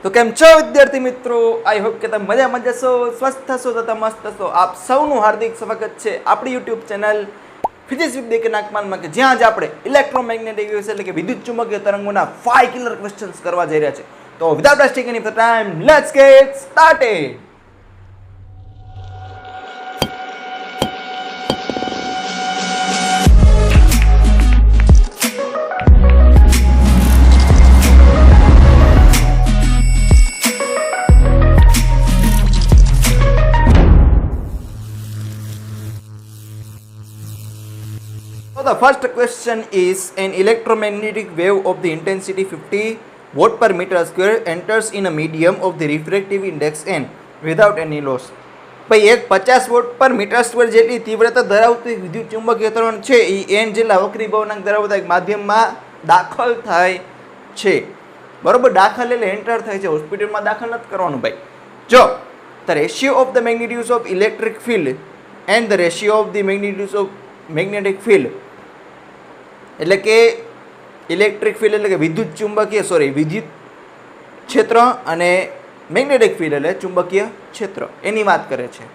તો કેમ છો વિદ્યાર્થી મિત્રો, આઈ હોપ કે તમે મજામાં જશો, સ્વસ્થ હશો તથા મસ્ત હશો. આપ સૌનું હાર્દિક સ્વાગત છે આપણી YouTube channel physics with DK નાગમાનમાં, કે જ્યાં જ આપણે ઇલેક્ટ્રોમેગ્નેટિક વેવ્સ એટલે કે વિદ્યુત ચુંબકીય તરંગોના 5 કિલર ક્વેશ્ચન્સ કરવા જઈ રહ્યા છે. તો without wasting any time, let's gate started. So the first question is, an electromagnetic wave of the intensity 50 watt per meter square enters in a medium of the refractive index n without any loss. ભાઈ એક 50 vote પર metre square જેટલી તીવ્રતા ધરાવતી વિદ્યુત ચુંબકીય તરંગ છે એ n જેટલા વક્રીભવનાંક ધરાવતા એક માધ્યમમાં દાખલ થાય છે. બરોબર, દાખલ એટલે એન્ટર થાય છે, હોસ્પિટલમાં દાખલ નથી કરવાનું ભાઈ. જો the ratio of the magnitudes of electric field and the ratio of the magnitudes of magnetic field, એટલે કે ઇલેક્ટ્રિક ફિલ્ડ એટલે કે વિદ્યુત ક્ષેત્ર અને મેગ્નેટિક ફિલ્ડ એટલે ચુંબકીય ક્ષેત્ર, એની વાત કરે છે.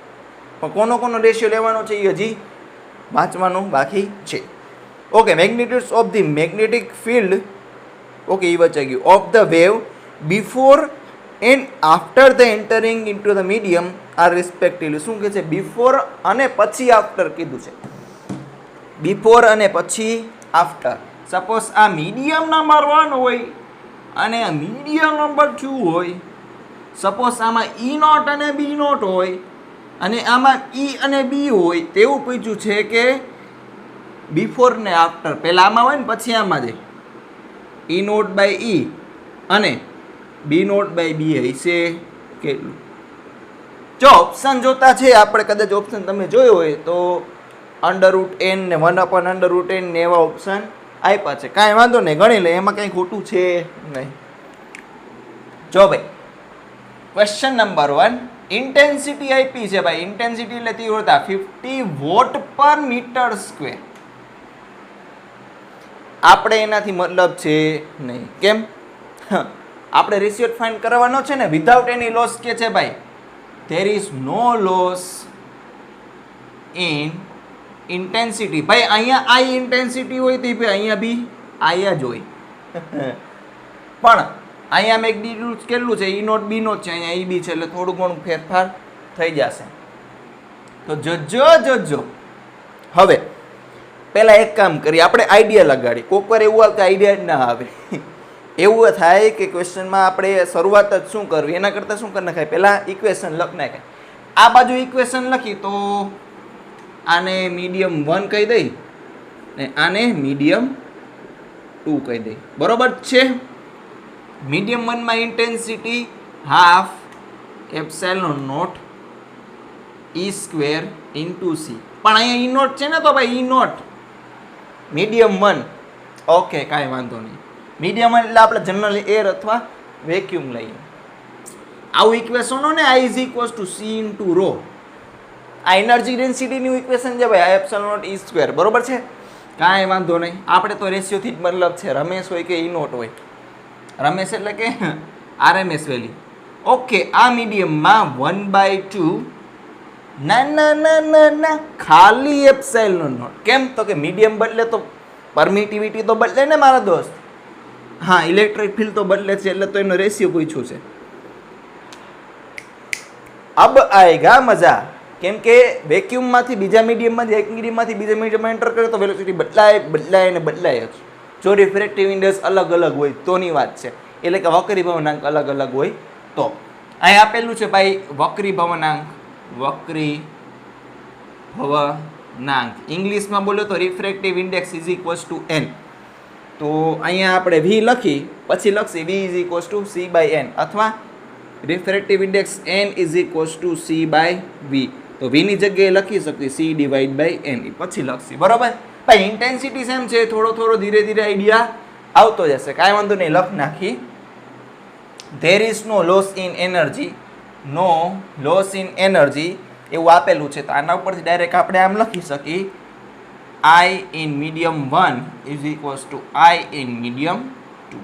પણ કોનો રેશિયો લેવાનો છે એ હજી વાંચવાનું બાકી છે. Okay, magnitudes of the magnetic field, okay એ વચાઈ ગયું, of the wave before and after the entering into the medium are respectively. શું કહે છે? બિફોર અને પછી આફ્ટર કીધું છે. બિફોર અને પછી આફ્ટર. સપોઝ આ મીડિયમ નંબર 1 હોય અને આ મીડિયમ નંબર 2 હોય. સપોઝ આમાં ઈ નોટ અને બી નોટ હોય અને આમાં ઈ અને બી હોય, તેવું પૂછ્યું છે કે બિફોર ને આફ્ટર. પહેલા આમાં હોય ને પછી આમાં જાય. ઈ નોટ બાય ઈ અને બી નોટ બાય બી હશે કેટલું? જો ઓપ્શન જોતા છે આપણે, કદાચ ઓપ્શન તમે જોયો હોય તો √n ને 1/√n ને એવા ઓપ્શન આપ્યા છે. કાંઈ વાંધો નહીં, ગણી લે, એમાં કંઈ ખોટું છે નહીં. જો ભાઈ, ક્વેશ્ચન નંબર 1, ઇન્ટેન્સિટી આપી છે ભાઈ. ઇન્ટેન્સિટી એટલે તીવ્રતા 50 વોટ પર મીટર સ્ક્વેર. આપણે એનાથી મતલબ છે નહીં. કેમ? આપણે રેશિયો ફાઇન્ડ કરવાનો છે ને, વિધાઉટ એની લોસ કે છે ભાઈ. There is no loss in intensity. ભાઈ અહીંયા આઈ ઇન્ટેન્સિટી હોય તો અહીંયા બી આયા જ હોય. પણ અહીંયા મેગ્નિટ્યુડ કેટલું છે? ઈ નોટ બી નોટ છે, અહીંયા ઈ બી છે, એટલે થોડું ઘણું ફેરફાર થઈ જશે. તો જોજો. હવે પહેલા એક કામ કરીએ, આપણે આઈડિયા લગાડી. કોક વાર એવું આવે કે આઈડિયા જ ના આવે. એવું થાય કે ક્વેશ્ચનમાં આપણે શરૂઆત જ શું કરવી, એના કરતાં શું કરી નાખાય, પહેલાં ઇક્વેશન લખ નાખાય. આ બાજુ ઇક્વેશન લખી તો આને મીડિયમ 1 કહી દઈ ને આને મીડિયમ 2 કહી દઈ. બરોબર છે? મીડિયમ 1 માં intensity half epsilon naught E square into C. પણ અહીંયા ઈ નોટ છે ને, તો ભાઈ ઈ નોટ મીડિયમ 1. ઓકે, કાંઈ વાંધો નહીં. મીડિયમ 1 એટલે આપણે જનરલી એર અથવા વેક્યુમ લઈએ. આવું ઇક્વેશનો ને I is equals to C into rho. આ એનર્જી ડેન્સિટીનું ઇક્વેશન છે ભાઈ, એપ્સિલોન નોટ ઈ સ્ક્વેર. બરોબર છે? કાંઈ વાંધો નહીં. આપણે તો રેશિયોથી જ મતલબ છે. રમેશ હોય કે ઈ નોટ હોય. રમેશ એટલે કે RMS વેલ્યુ. ઓકે, આ મીડિયમમાં 1/2 ના ખાલી એપ્સિલોન નોટ. કેમ? તો કે મીડિયમ બદલે તો પરમિટિવિટી તો બદલે ને મારા દોસ્ત. હા, ઇલેક્ટ્રિક ફિલ્ડ તો બદલે છે, એટલે તો એનો રેશિયો પૂછ્યું છે. અબ આયેગા મજા. કેમ કે વેક્યુમમાંથી બીજા મીડિયમમાંથી, એક મીડિયમમાંથી બીજા મીડિયમમાં એન્ટર કરે તો વેલોસિટી બદલાય જ. જો રિફ્રેક્ટિવ ઇન્ડેક્સ અલગ હોય તોની વાત છે, એટલે કે વક્રીભવનાંક અલગ હોય તો. અહીં આપેલું છે ભાઈ વક્રીભવનાંક. ઇંગ્લિશમાં બોલો તો refractive index is equals to n. તો અહીંયા આપણે v લખી, પછી લખી v is equals to c/n, અથવા refractive index n is equals to c/v. તો v ની જગ્યાએ લખી શકીએ c/n, પછી લખશી. બરોબર ભાઈ? ઇન્ટેન્સિટી સેમ છે, થોડો ધીરે આઈડિયા આવતો જશે. કાંઈ વાંધો નહીં, લખ નાખી. There is no loss in energy એવું આપેલું છે. તો આના ઉપરથી ડાયરેક્ટ આપણે આમ લખી શકીએ, I in medium 1 is equals to I in medium 2.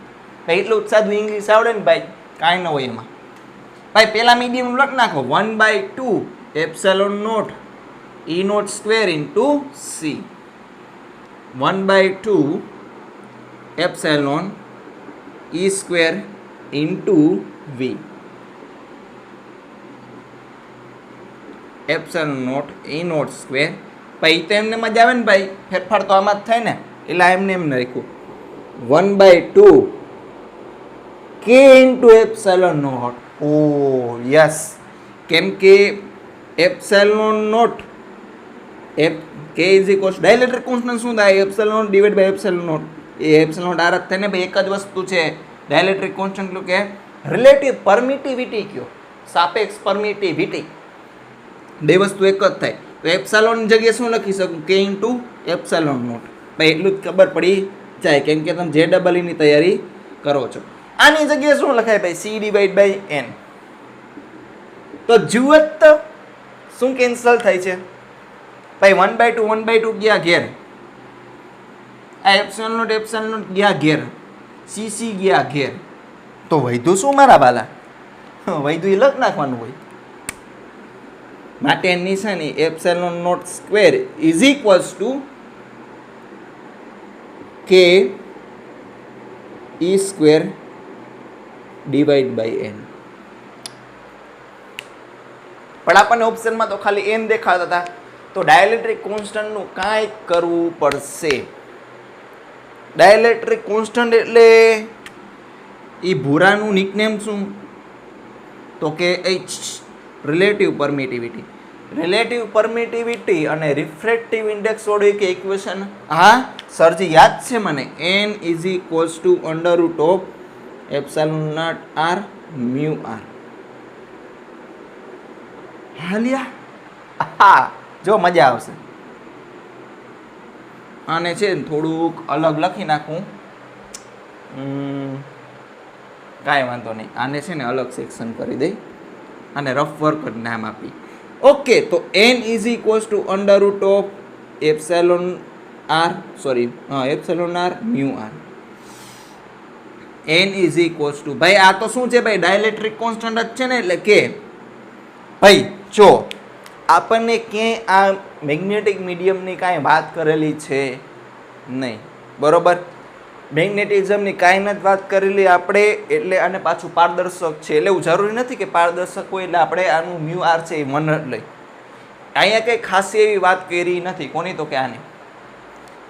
એટલું જ સાદું ઇંગ્લિશ આવડે ને ભાઈ, કાંઈ ન હોય એમાં. ભાઈ પેલા મીડિયમ લખ નાખો 1/2 epsilon naught E naught square into C. 1/2 epsilon E square into V. Epsilon naught E naught square. પછી તો એમને મજા આવે ને ભાઈ, ફેરફાર તો આમાં જ થાય ને, એટલે એમને એમ રાખ્યું 1/2 K into epsilon naught. Oh yes, કેમ કે epsilon naught K is equals dielectric constant શું થાય? Epsilon naught divide by epsilon naught. એ એપ્સિલોન નોટ આર જ થાય ને ભાઈ, એક જ વસ્તુ છે. ડાઇલેક્ટ્રિક કોન્સ્ટન્ટ એટલે કે રિલેટિવ પરમિટિવિટી કયો, સાપેક્ષ પરમિટિવિટી, બે વસ્તુ એક જ થાય. તો એપ્સિલોન ની જગ્યાએ શું લખી શકું? K into epsilon naught. ભાઈ એટલું જ ખબર પડી જાય, કેમ કે તમે JEE ની તૈયારી કરો છો. આની જગ્યાએ શું લખાય ભાઈ? C divide by N. તો જુઓ તો શું કેન્સલ થાય છે ભાઈ? 1/2 1/2 ગયા ઘેર, આ એપ્સિલોન નોટ ગયા ઘેર, CC ગયા ઘેર, તો વૈધું શું મારા બાલા? વૈધું એ લખ નાખવાનું હોય. માટે નિશાની epsilon naught square is equals to K E square divide by N. પણ આપણને ઓપ્શનમાં તો ખાલી N દેખાતા હતા, તો ડાઇલેક્ટ્રિક કોન્સ્ટન્ટનું કાંઈક કરવું પડશે. ડાઇલેક્ટ્રિક કોન્સ્ટન્ટ એટલે એ ભૂરાનું નિકનેમ શું? તો કે રિલેટિવ પરમિટિવિટી. રિલેટિવ પરમિટિવિટી અને રિફ્રેક્ટિવ ઇન્ડેક્સ વાળું એક ઇક્વેશન, હા સરજી યાદ છે મને. N is equals to under root of epsilon naught R mu R. હાલ્યા, હા જો મજા આવશે. આને છે ને થોડુંક અલગ લખી નાખું, કાંઈ વાંધો નહીં. આને છે ને અલગ સેક્શન કરી દઈ અને રફ વર્ક નામ આપી. ઓકે, તો N is equals to under root of epsilon R, sorry epsilon R mu R. N is equals two, ભાઈ આ તો શું છે ભાઈ? ડાઇલેક્ટ્રિક કોન્સ્ટન્ટ જ છે ને, એટલે કે ભાઈ જો આપણને ક્યાંય આ મેગ્નેટિક મીડિયમની કાંઈ વાત કરેલી છે નહીં, બરોબર? મેગ્નેટિઝમની કાંઈ નથી વાત કરેલી આપણે, એટલે અને પાછું પારદર્શક છે, એટલે એવું જરૂરી નથી કે પારદર્શક હોય એટલે આપણે આનું મ્યુ આર છે એ મન લઈ. અહીંયા કંઈ ખાસ એવી વાત કરી નથી. કોની? તો કે આની.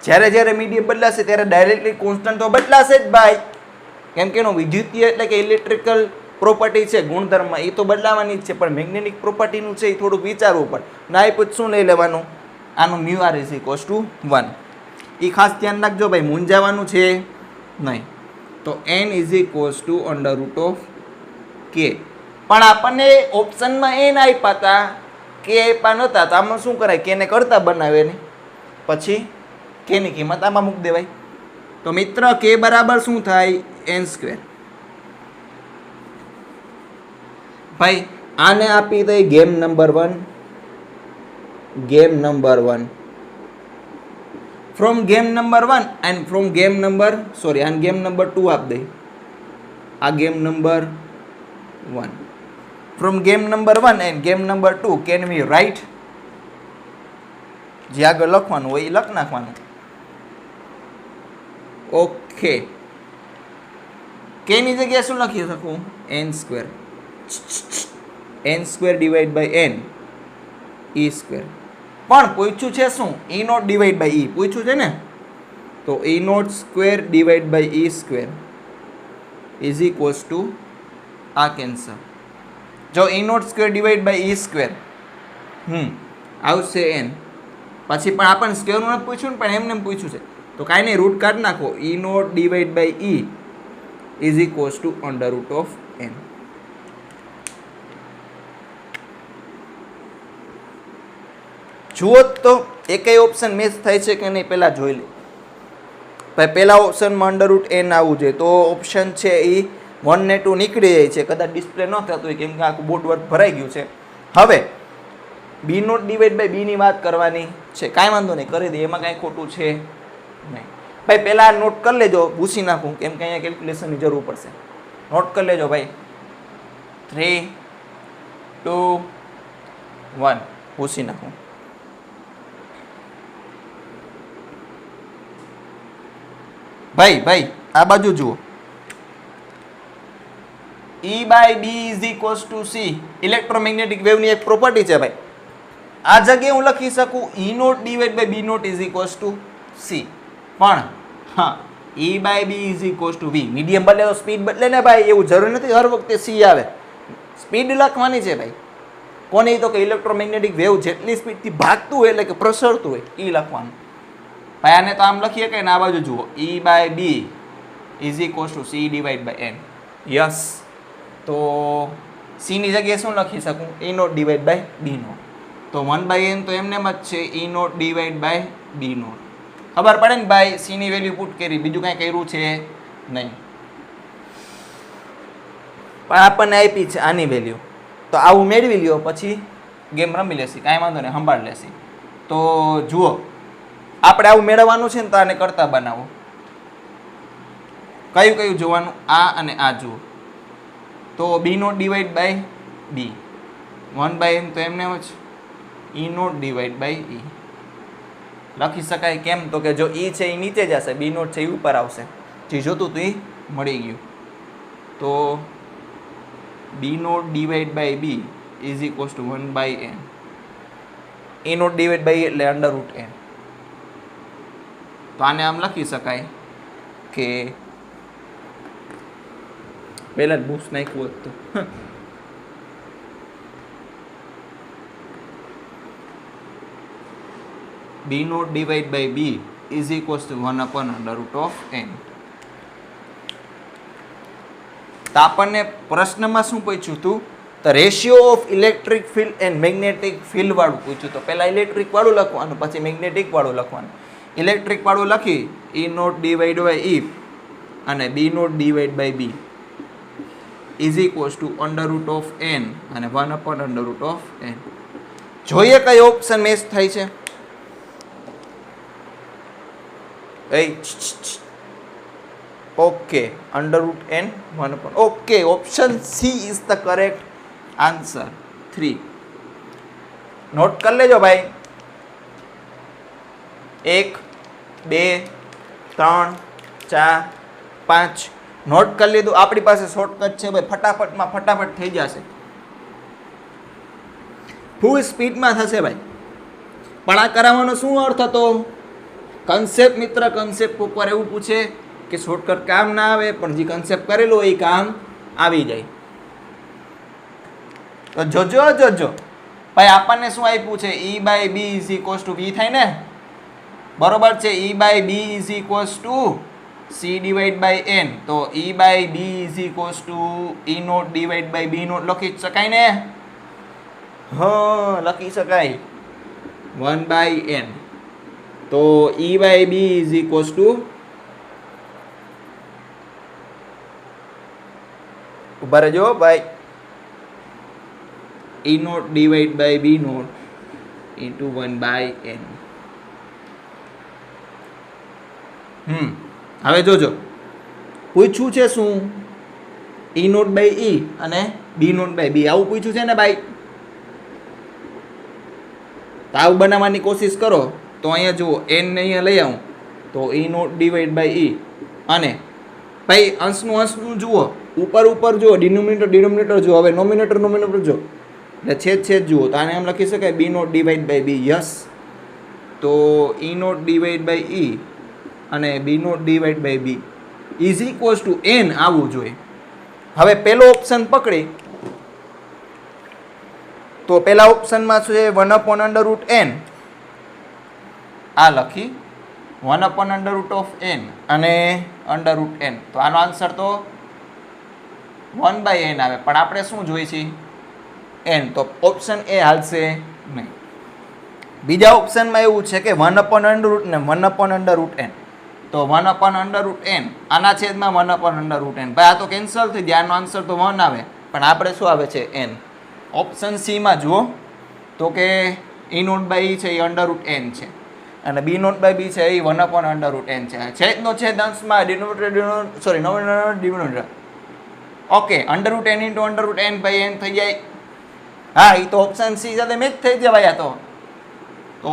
જ્યારે જ્યારે મીડિયમ બદલાશે ત્યારે ડાયરેક્ટલી કોન્સ્ટન્ટ તો બદલાશે જ ભાઈ, કેમ કે એનો વિદ્યુતીય એટલે કે ઇલેક્ટ્રિકલ પ્રોપર્ટી છે, ગુણધર્મ, એ તો બદલાવાની જ છે. પણ મેગ્નેટિક પ્રોપર્ટીનું છે એ થોડુંક વિચારવું પડે. ના એ શું લઈ લેવાનું? આનું mu R is equals to 1. એ ખાસ ધ્યાન રાખજો ભાઈ, મૂંઝાવાનું છે નહીં. તો N is equals to under root of K. પણ આપણને ઓપ્શનમાં N આપ્યા હતા, K આપ્યા નહોતા, તો આમાં શું કરાય? K ને કરતા બનાવે ને પછી K ની કિંમત આમાં મૂકી દેવાય. તો મિત્ર K બરાબર શું થાય? N square. ભાઈ આને આપી દઈ game number 1, game number 1. From game number 1 and from game number, sorry આને ગેમ નંબર 2 આપી દઈ, આ game number 1. From game number 1 and game number 2 can we write? જે આગળ લખવાનું હોય એ લખ નાખવાનું. ઓકે, K ની જગ્યાએ શું લખી શકું? N square. N square divide by N E square. પણ પૂછ્યું છે શું? E not divide by E પૂછ્યું છે ને, તો E naught square divide by E square is equals to આ કેન્સર. જો E naught square divide by E square આવશે N. પછી પણ આપણને સ્ક્વેરનું નથી પૂછ્યું ને, પણ એમને પૂછ્યું છે, તો કાંઈ નહીં, રૂટ કાઢી નાખો. E not divide by E is equals to under root of N. જુઓ તો એકેય ઓપ્શન મેચ થાય છે કે નહીં પહેલાં જોઈ લે ભાઈ. પહેલા ઓપ્શનમાં અંડર રૂટ N આવવું જોઈએ, તો ઓપ્શન છે એ 1 ને 2 નીકળી જાય છે. કદાચ ડિસ્પ્લે ન થતું હોય કેમ કે આખું બોર્ડ વર્ક ભરાઈ ગયું છે. હવે B naught divide by B ની વાત કરવાની છે, કાંઈ વાંધો નહીં, કરી દઈએ, એમાં કાંઈ ખોટું છે નહીં. ભાઈ પહેલાં નોટ કરી લેજો, ભૂસી નાખું કેમ કે અહીંયા કેલ્ક્યુલેશનની જરૂર પડશે. નોટ કરી લેજો ભાઈ, 3 2 1 ભૂસી નાખું. ભાઈ આ બાજુ જુઓ. E by B is equals to C. Electromagnetic વેવની એક પ્રોપર્ટી છે ભાઈ. આ જગ્યાએ હું લખી શકું E not divide by B naught is equals to C. પણ હા E by B is equals to V. Medium બદલે તો સ્પીડ બદલે ને ભાઈ, એવું જરૂર નથી હર વખતે C આવે. સ્પીડ લખવાની છે ભાઈ. કોને તો કે ઇલેક્ટ્રોમેગ્નેટિક વેવ જેટલી સ્પીડથી ભાગતું હોય એટલે કે પ્રસરતું હોય એ લખવાનું. ભાઈ આને તો આમ લખીએ કે આ બાજુ જુઓ. E by B is equals to C divide by N. Yes. તો C ની જગ્યાએ શું લખી શકું? E not divide by B not. તો 1/n તો એમને જ છે E not divide by B not. ખબર પડે ને ભાઈ, C ની વેલ્યુ પુટ કરી, બીજું કાંઈ કર્યું છે નહીં. પણ આપણને આપી છે આની વેલ્યુ, તો આવું મેળવી લ્યો, પછી ગેમ રમી લેશી, કાંઈ વાંધો નહીં, સંભાળ લેશી. તો જુઓ, આપણે આવું મેળવવાનું છે ને તો આને કરતા બનાવો. કયું જોવાનું? આ અને આ જુઓ. તો B naught divide by B, 1/n તો એમને જ E not divide by E લખી શકાય. કેમ? તો કે જો E છે એ નીચે જશે, B નોટ છે એ ઉપર આવશે. જે જોતું તો એ મળી ગયું. તો B naught divide by B is equals to 1/n. E not divide by એટલે √n. તો આને આમ લખી શકાય કે પહેલા જ બૂસ્ટ નાખ્યું હોત તો B naught divide by B is equals to 1/√n. તો આપણને પ્રશ્નમાં શું પૂછ્યું હતું? તો ratio of electric field and magnetic field વાળું પૂછ્યું. તો પહેલા ઇલેક્ટ્રિક વાળું લખવાનું, પછી મેગ્નેટિક વાળું લખવાનું. ઇલેક્ટ્રિક વાળું લખી E not divide by E અને B naught divide by B is equals to √n અને 1/√n. જોઈએ કઈ ઓપ્શન મેચ થાય છે. Okay, √n 1/. Okay, option C is the correct answer. 3 note કરી લેજો ભાઈ. 1 2 3 4 5 નોટ કરી લીધું. આપણી પાસે શોર્ટકટ છે ભાઈ, ફટાફટ થઈ જશે. ફૂલ સ્પીડમાં થશે ભાઈ. પણ આ કરાવવાનો શું અર્થ હતો? કન્સેપ્ટ મિત્ર, કન્સેપ્ટ ઉપર એવું પૂછે કે શોર્ટકટ કામ ના આવે, પણ જે કન્સેપ્ટ કરેલું હોય એ કામ આવી જાય. તો જોજો ભાઈ, આપણને શું આપ્યું છે? E by B is equals to V થાય ને, બરોબર છે. E by B is equals to C divide by N. તો E by B is equals to E not divide by B naught લખી શકાય ને? હા, લખી શકાય. 1/n. તો E by B is equals to, ઉભા રહેજો ભાઈ, E not divide by B naught into 1/n. હવે જોજો, પૂછ્યું છે શું? E નોટ બાય E અને B નોટ બાય B, આવું પૂછ્યું છે ને ભાઈ. તો આવું બનાવવાની કોશિશ કરો. તો અહીંયા જુઓ, n ને અહીંયા લઈ આવું તો E not divide by E અને ભાઈ અંશનું જુઓ, ઉપર જુઓ, ડિનોમિનેટર જુઓ. હવે નોમિનેટર જુઓ એટલે છેદ જુઓ. તો આને એમ લખી શકાય B naught divide by B. Yes. તો E not divide by E અને B naught divide by B is equals to n આવવું જોઈએ. હવે પહેલો ઓપ્શન પકડી તો પહેલા ઓપ્શનમાં છે 1/√n. આ લખી 1/√n અને √n. તો આનો આન્સર તો 1/n આવે, પણ આપણે શું જોઈએ છે? n. તો ઓપ્શન એ હાલશે નહીં. બીજા ઓપ્શનમાં એવું છે કે 1/√n ને 1/√n. તો 1/√n આના છેદમાં 1/√n. ભાઈ આ તો કેન્સલ થઈ જાય, આનો આન્સર તો 1 આવે, પણ આપણે શું આવે છે? n. ઓપ્શન સી માં જુઓ તો કે E નોટ બાય E છે એ √n છે અને B નોટ બાય B છે એ 1/√n છે. છેદનો છેદ અંશમાં નોમિનેટર ઓકે √n × √n/n થઈ જાય. હા એ તો ઓપ્શન સી સાથે મેચ થઈ જાય ભાઈ. આ તો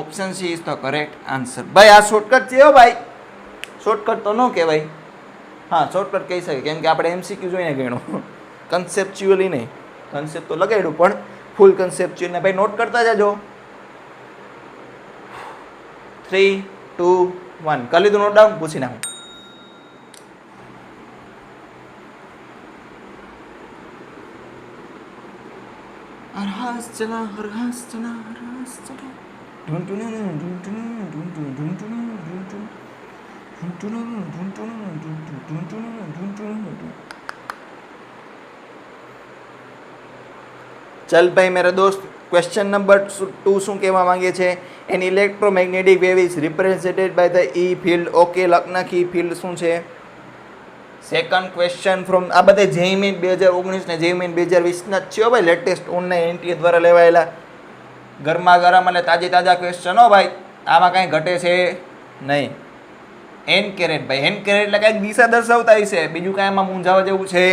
option C is the correct answer. ભાઈ આ શોર્ટકટ છે હો ભાઈ, શોર્ટકટ તો ન કહેવાય. હા શોર્ટકટ કહી શકે કેમ કે આપણે એમસીક્યુ જોઈને ગણ્યું, કન્સેપ્ચ્યુઅલી નહીં. કન્સેપ્ટ તો લગાડ્યું પણ ફૂલ કન્સેપ્ચ્યુઅલ ને ભાઈ નોટ કરતા જાજો. 3 2 1 કરી લીધું નોટ ડાઉન? પૂછી નાખું. હરહાસ ચલા હરહાસ ચલા હરહાસ ચલા चल भाई मेरा दोस्त, क्वेश्चन नंबर 2 શું કહેવા માંગે છે? An electromagnetic wave is represented by the E field. Okay લખ નાખી. ફિલ્ડ શું છે? સેકન્ડ ક્વેશ્ચન ફ્રોમ આ બધા જેઈમેન 2019 ને જેઈમેન 2020 ના જ છે ભાઈ, લેટેસ્ટ ઓનલાઈન એનટીએ દ્વારા લેવાયેલા ગરમા ગરમ અને તાજા ક્વેશ્ચન હો ભાઈ. આમાં કાંઈ ઘટે છે નહીં. એન કેરેટ ભાઈ, એન કેરેટ એટલે કાંઈક દિશા દર્શાવતા હશે, બીજું કાંઈ એમાં મૂંઝાવા જેવું છે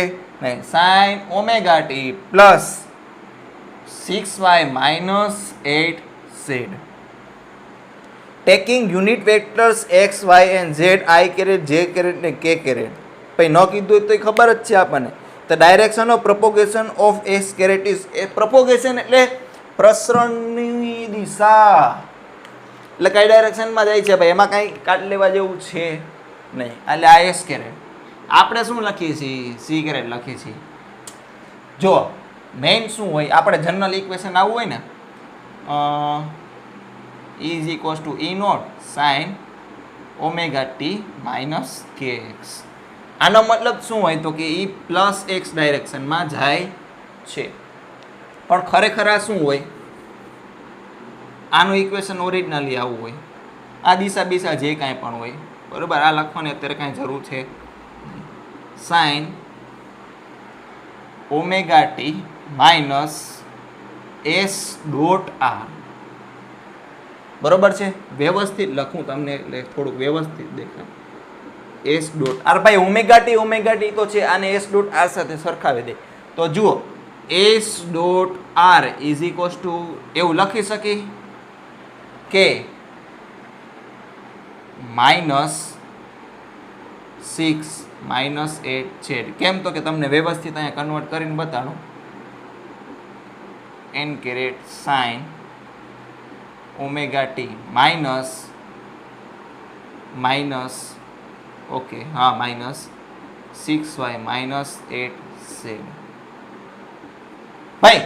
નહીં. Sine omega t plus 6y minus 8z. Taking unit vectors x, y and z, i caret, j caret ને k કેરેટ. ભાઈ ન કીધું તો ખબર જ છે આપણને. The direction of propagation of s caret is, propagation એટલે પ્રસરણની દિશા, એટલે કઈ ડાયરેક્શનમાં જાય છે ભાઈ, એમાં કાંઈ કાઢ લેવા જેવું છે નહીં. એટલે આ એસ કેરેટ. આપણે શું લખીએ છીએ? સી કેરેટ લખીએ છીએ. જો મેઇન શું હોય, આપણે જનરલ ઇક્વેશન આવું હોય ને, is equals to E naught sine omega T minus k x. આનો મતલબ શું હોય તો કે ઈ પ્લસ એક્સ ડાયરેક્શનમાં જાય છે. પણ ખરેખર આ શું હોય? આનું ઇક્વેશન ઓરિજિનલી આવું હોય. આ દિશા બીસા જે કાંઈ પણ હોય બરાબર, આ લખવાની અત્યારે કાંઈ જરૂર છે. Sine omega T minus s dot r બરોબર છે. વ્યવસ્થિત લખું તમને એટલે થોડુંક વ્યવસ્થિત દેખાય. એસ ડોટ આર ભાઈ ઓમેગા ટી તો છે, આને એસ ડોટ આર સાથે સરખાવી દે તો જુઓ s dot r is equals to એવું લખી શકી કે માઇનસ 6 માઇનસ 8z. કેમ તો કે તમને વ્યવસ્થિત અહીંયા કન્વર્ટ કરીને બતાડો. N caret sine omega T minus okay હા માઇનસ 6y માઇનસ 8z. ભાઈ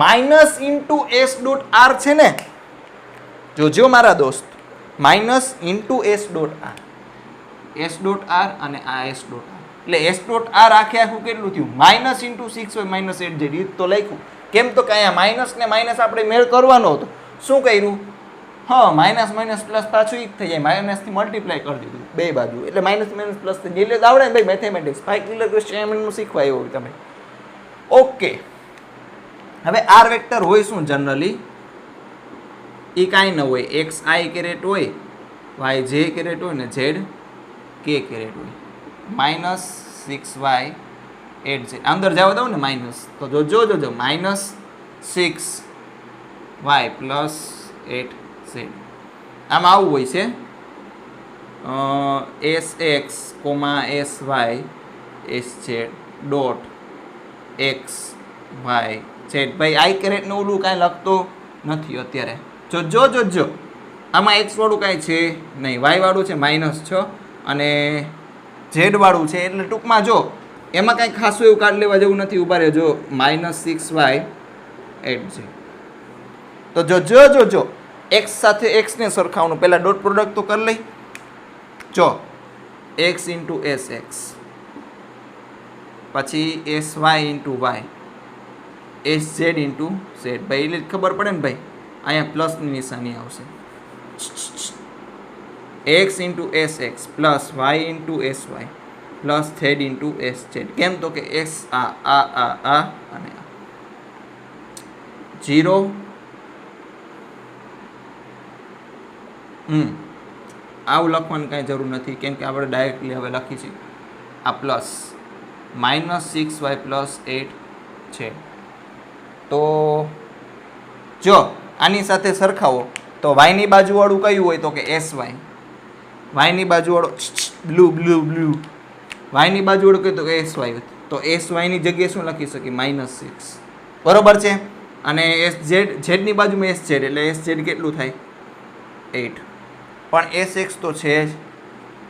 minus into S dot R છે ને, જોજો મારા દોસ્ત, minus into S dot R, S dot R અને આ એસ ડોટ આર એટલે એસ ડોટ આર આખે આખું કેટલું થયું? Minus into 6y minus 8z. એ તો લખ્યું કેમ તો કે અહીંયા માઇનસ ને માઇનસ આપણે મેળ કરવાનો હતો. શું કર્યું? હા માઇનસ માઇનસ પ્લસ પાછું એક થઈ જાય, માઇનસથી મલ્ટીપ્લાય કરી દીધું બે બાજુ એટલે માઇનસ માઇનસ પ્લસ થઈ જાય. એટલે આવડે ને ભાઈ મેથેમેટિક્સ 5 કિલો ક્વેશ્ચન શીખવા આવ્યો હોય તમે. ઓકે હવે આર વેક્ટર હોય શું જનરલી? એ કાંઈ ન હોય, એક્સ આઈ કેરેટ હોય, વાય જે કેરેટ હોય ને ઝેડ કે કેરેટ હોય. માઇનસ 6y 8z અંદર જવા દઉં ને માઇનસ તો જોજો માઇનસ 6y પ્લસ 8z. આમાં આવું હોય છે s x comma s y s z dot x y z. ભાઈ આઈ કેરેટનું ઓલું કાંઈ લખતો નથી અત્યારે. જોજો આમાં એક્સ વાળું કાંઈ છે નહીં, વાય વાળું છે -6 અને ઝેડ વાળું છે એટલે ટૂંકમાં જો એમાં કાંઈ ખાસું એવું કાઢ લેવા જેવું નથી. ઉભા રહેજો -6y 8z. તો જોજો એક્સ સાથે એક્સને સરખાવવાનું, પહેલાં ડોટ પ્રોડક્ટ તો કરી લઈ. જો એક્સ ઇન્ટુ એસ એક્સ પછી s y into y s z into z. ભાઈ એટલે ખબર પડે ને ભાઈ, અહીંયા પ્લસની નિશાની આવશે. X into s x plus y into s y plus z into s z. કેમ તો કે એસ આ અને 0 આવું લખવાની કાંઈ જરૂર નથી કેમ કે આપણે ડાયરેક્ટલી હવે લખી છે આ પ્લસ -6y + 8 છે. તો જો આની સાથે સરખાવો તો વાયની બાજુવાળું કયું હોય તો કે sy. વાયની બાજુવાળો બ્લુ વાયની બાજુવાળું કયું તો કે sy હોય. તો syની જગ્યાએ શું લખી શકીએ -6. બરોબર છે. અને z ની બાજુમાં sz એટલે sz કેટલું થાય 8. પણ sx તો છે જ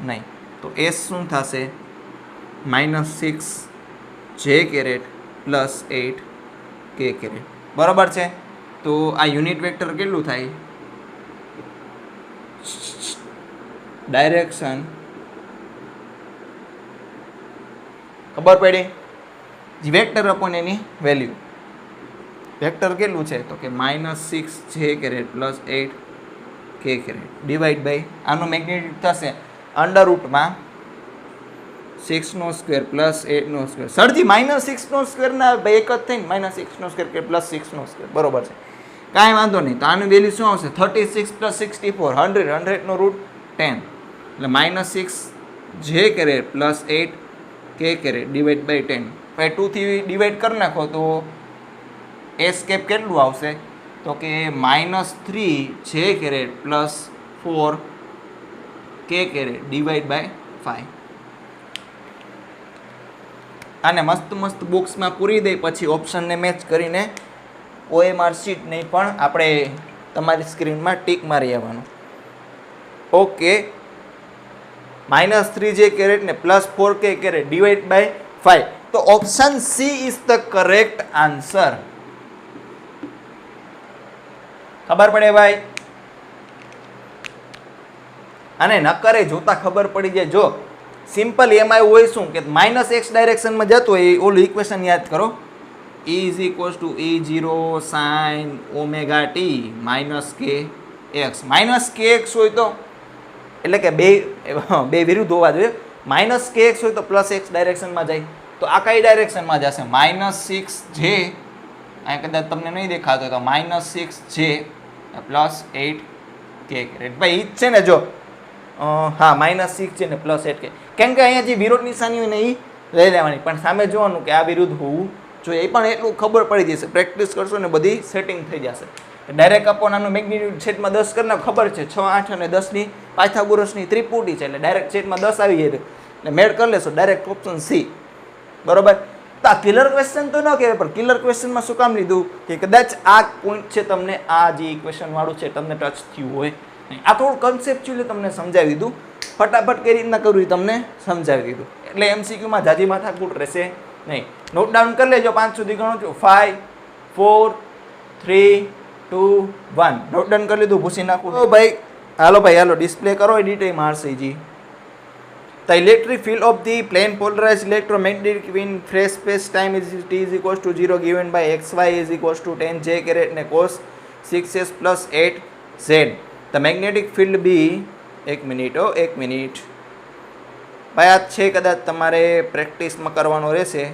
નહીં. તો s શું થશે -6 j કેરેટ + 8 k કેરેટ. બરોબર છે. તો આ યુનિટ વેક્ટર કેટલું થાય ડાયરેક્શન ખબર પડી વેક્ટર અપોન એની વેલ્યુ. વેક્ટર કેટલું છે તો કે -6 j caret + 8 k caret divide by આનું મેગ્નિટ્યુડ થશે અંડરરૂટમાં 6² + 8². સરજી -6² ના એક જ થઈને -6² કે +6². બરોબર છે, કાંઈ વાંધો નહીં. તો આનું વેલ્યુ શું આવશે 36 + 64 100 નો રૂટ 10 એટલે -6 j caret + 8 k caret divide by 10. પછી 2 થી ડિવાઈડ કરી નાખો તો s કેપ કેટલું આવશે તો કે -3 j caret + 4 k caret divide by 5. આને મસ્ત બોક્સમાં પૂરી દઈ પછી ઓપ્શનને મેચ કરીને OMR શીટ નહીં પણ આપણે તમારી સ્ક્રીનમાં ટીક મારી આવવાનું. ઓકે, -3 j કેરેટ ને +4 k કેરેટ ડિવાઈડ બાય 5. તો option C is the correct answer. ખબર પડે ભાઈ? અને નકરે જોતા ખબર પડી જાય. જો સિમ્પલ એમાં એવું હોય શું કે -x ડાયરેક્શનમાં જતું હોય ઓલું ઇક્વેશન યાદ કરો. E = E0 sin ωt -kx. -kx હોય તો એટલે કે બે વિરુદ્ધ હોવા જોઈએ. -kx હોય તો +x ડાયરેક્શનમાં જાય. તો આ કઈ ડાયરેક્શનમાં જશે -6 j. અહીં કદાચ તમને નહીં દેખાતો તો -6 j + 8 k કેરેટ. ભાઈ ઈ જ છે ને? જો હા -6 છે ને +8 k. કેમ કે અહીંયા જે વિરુદ્ધ નિશાની હોય ને એ લઈ લેવાની, પણ સામે જોવાનું કે આ વિરુદ્ધ હોવું જોઈએ. એ પણ એટલું ખબર પડી જશે. પ્રેક્ટિસ કરશો ને બધી સેટિંગ થઈ જશે. ડાયરેક્ટ અપોન આનું મેગ્નિટ્યુડ છેદમાં 10 કરીને ખબર છે 6, 8 અને 10 ની પાયથાગોરસની ત્રિપુટી છે એટલે ડાયરેક્ટ છેદમાં 10 આવી જાય એટલે મેળ કરી લેશો. Direct option C. બરોબર. તો આ કિલર ક્વેશ્ચન તો ન કહેવાય, પણ કિલર ક્વેશ્ચનમાં શું કામ લીધું કે કદાચ આ પોઈન્ટ છે તમને આ જે ઇક્વેશન વાળું છે તમને ટચ થયું હોય. આ થોડું કન્સેપ્ચ્યુઅલી તમને સમજાવી દીધું. ફટાફટ કઈ રીતના કરવું એ તમને સમજાવી દીધું. એટલે એમસીક્યુમાં જાજી માથાકૂટ રહેશે નહીં. નોટ ડાઉન કરી લેજો. 5 સુધી ગણો છો. 5 4 3 2 1. નોટ ડાઉન કરી લીધું? ભૂસી નાખું તો ભાઈ. હાલો ડિસ્પ્લે કરો. એડિટ મારશે જી. The electric field of the plane polarized electromagnetic in fresh space time is t = 0 given by xy = 10 j caret ને cos 6s + 8 z. The magnetic field B. એક મિનિટ ભાઈ, આ છે કદાચ તમારે પ્રેક્ટિસમાં કરવાનો રહેશે.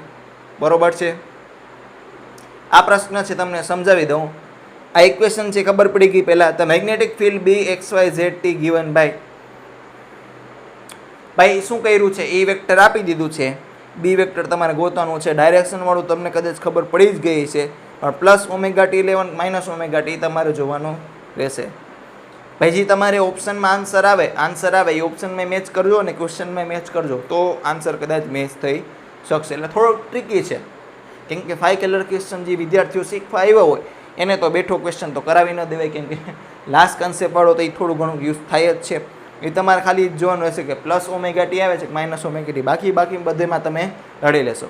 બરોબર છે. આ પ્રશ્ન છે તમને સમજાવી દઉં. આ ઇક્વેશન છે ખબર પડી ગઈ પહેલાં. The magnetic field B xy z t given by. ભાઈ શું કર્યું છે? એ વેક્ટર આપી દીધું છે. બી વેક્ટર તમારે ગોતવાનું છે. ડાયરેક્શન વાળું તમને કદાચ ખબર પડી જ ગઈ છે, પણ +ωt11 -ωt તમારે જોવાનું રહેશે. ભાઈ જે તમારે ઓપ્શનમાં આન્સર આવે એ ઓપ્શનમાં મેચ કરજો અને ક્વેશ્ચનમાં મેચ કરજો તો આન્સર કદાચ મેચ થઈ શકશે. એટલે થોડોક ટ્રિકી છે, કેમ કે 5 કલર ક્વેશ્ચન જે વિદ્યાર્થીઓ શીખવા આવ્યા હોય એને તો બેઠો ક્વેશ્ચન તો કરાવી ન દેવાય, કેમ કે લાસ્ટ કન્સેપ્ટ વાળો તો એ થોડું ઘણું યુઝ થાય જ છે. એ તમારે ખાલી જોવાનું હશે કે +ωt આવે છે કે -ωt. બાકી બધેમાં તમે લડી લેશો.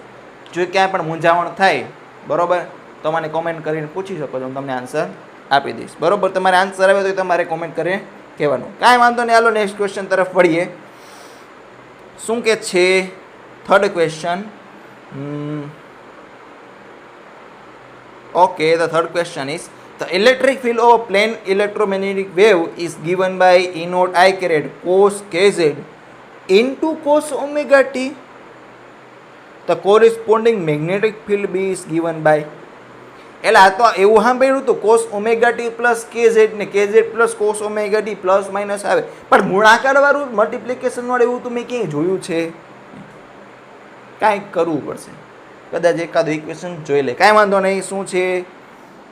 જો ક્યાંય પણ મૂંઝાવણ થાય બરોબર તો મને કોમેન્ટ કરીને પૂછી શકો છો, હું તમને આન્સર આપી દઈશ. બરોબર. તમારે આન્સર આવે તો તમારે કોમેન્ટ કરીને કહેવાનું. કાંઈ વાંધો નહીં. હાલો નેક્સ્ટ ક્વેશ્ચન તરફ વળીએ. શું કે છે third question? Okay, the third question is the electric field of a plane electromagnetic wave is given by E0 I caret cos kz into cos ωt. The corresponding magnetic field B is given by. એટલે આ તો એવું સાંભળ્યું હતું cos ωt + kz ને kz + cos ωt plus minus આવે, પણ ગુણાકાર વાળું મલ્ટિપ્લિકેશન વાળું એવું તો મેં ક્યાંય જોયું છે. કાંઈક કરવું પડશે. કદાચ એકાદું ઇક્વેશન જોઈ લે, કાંઈ વાંધો નહીં. શું છે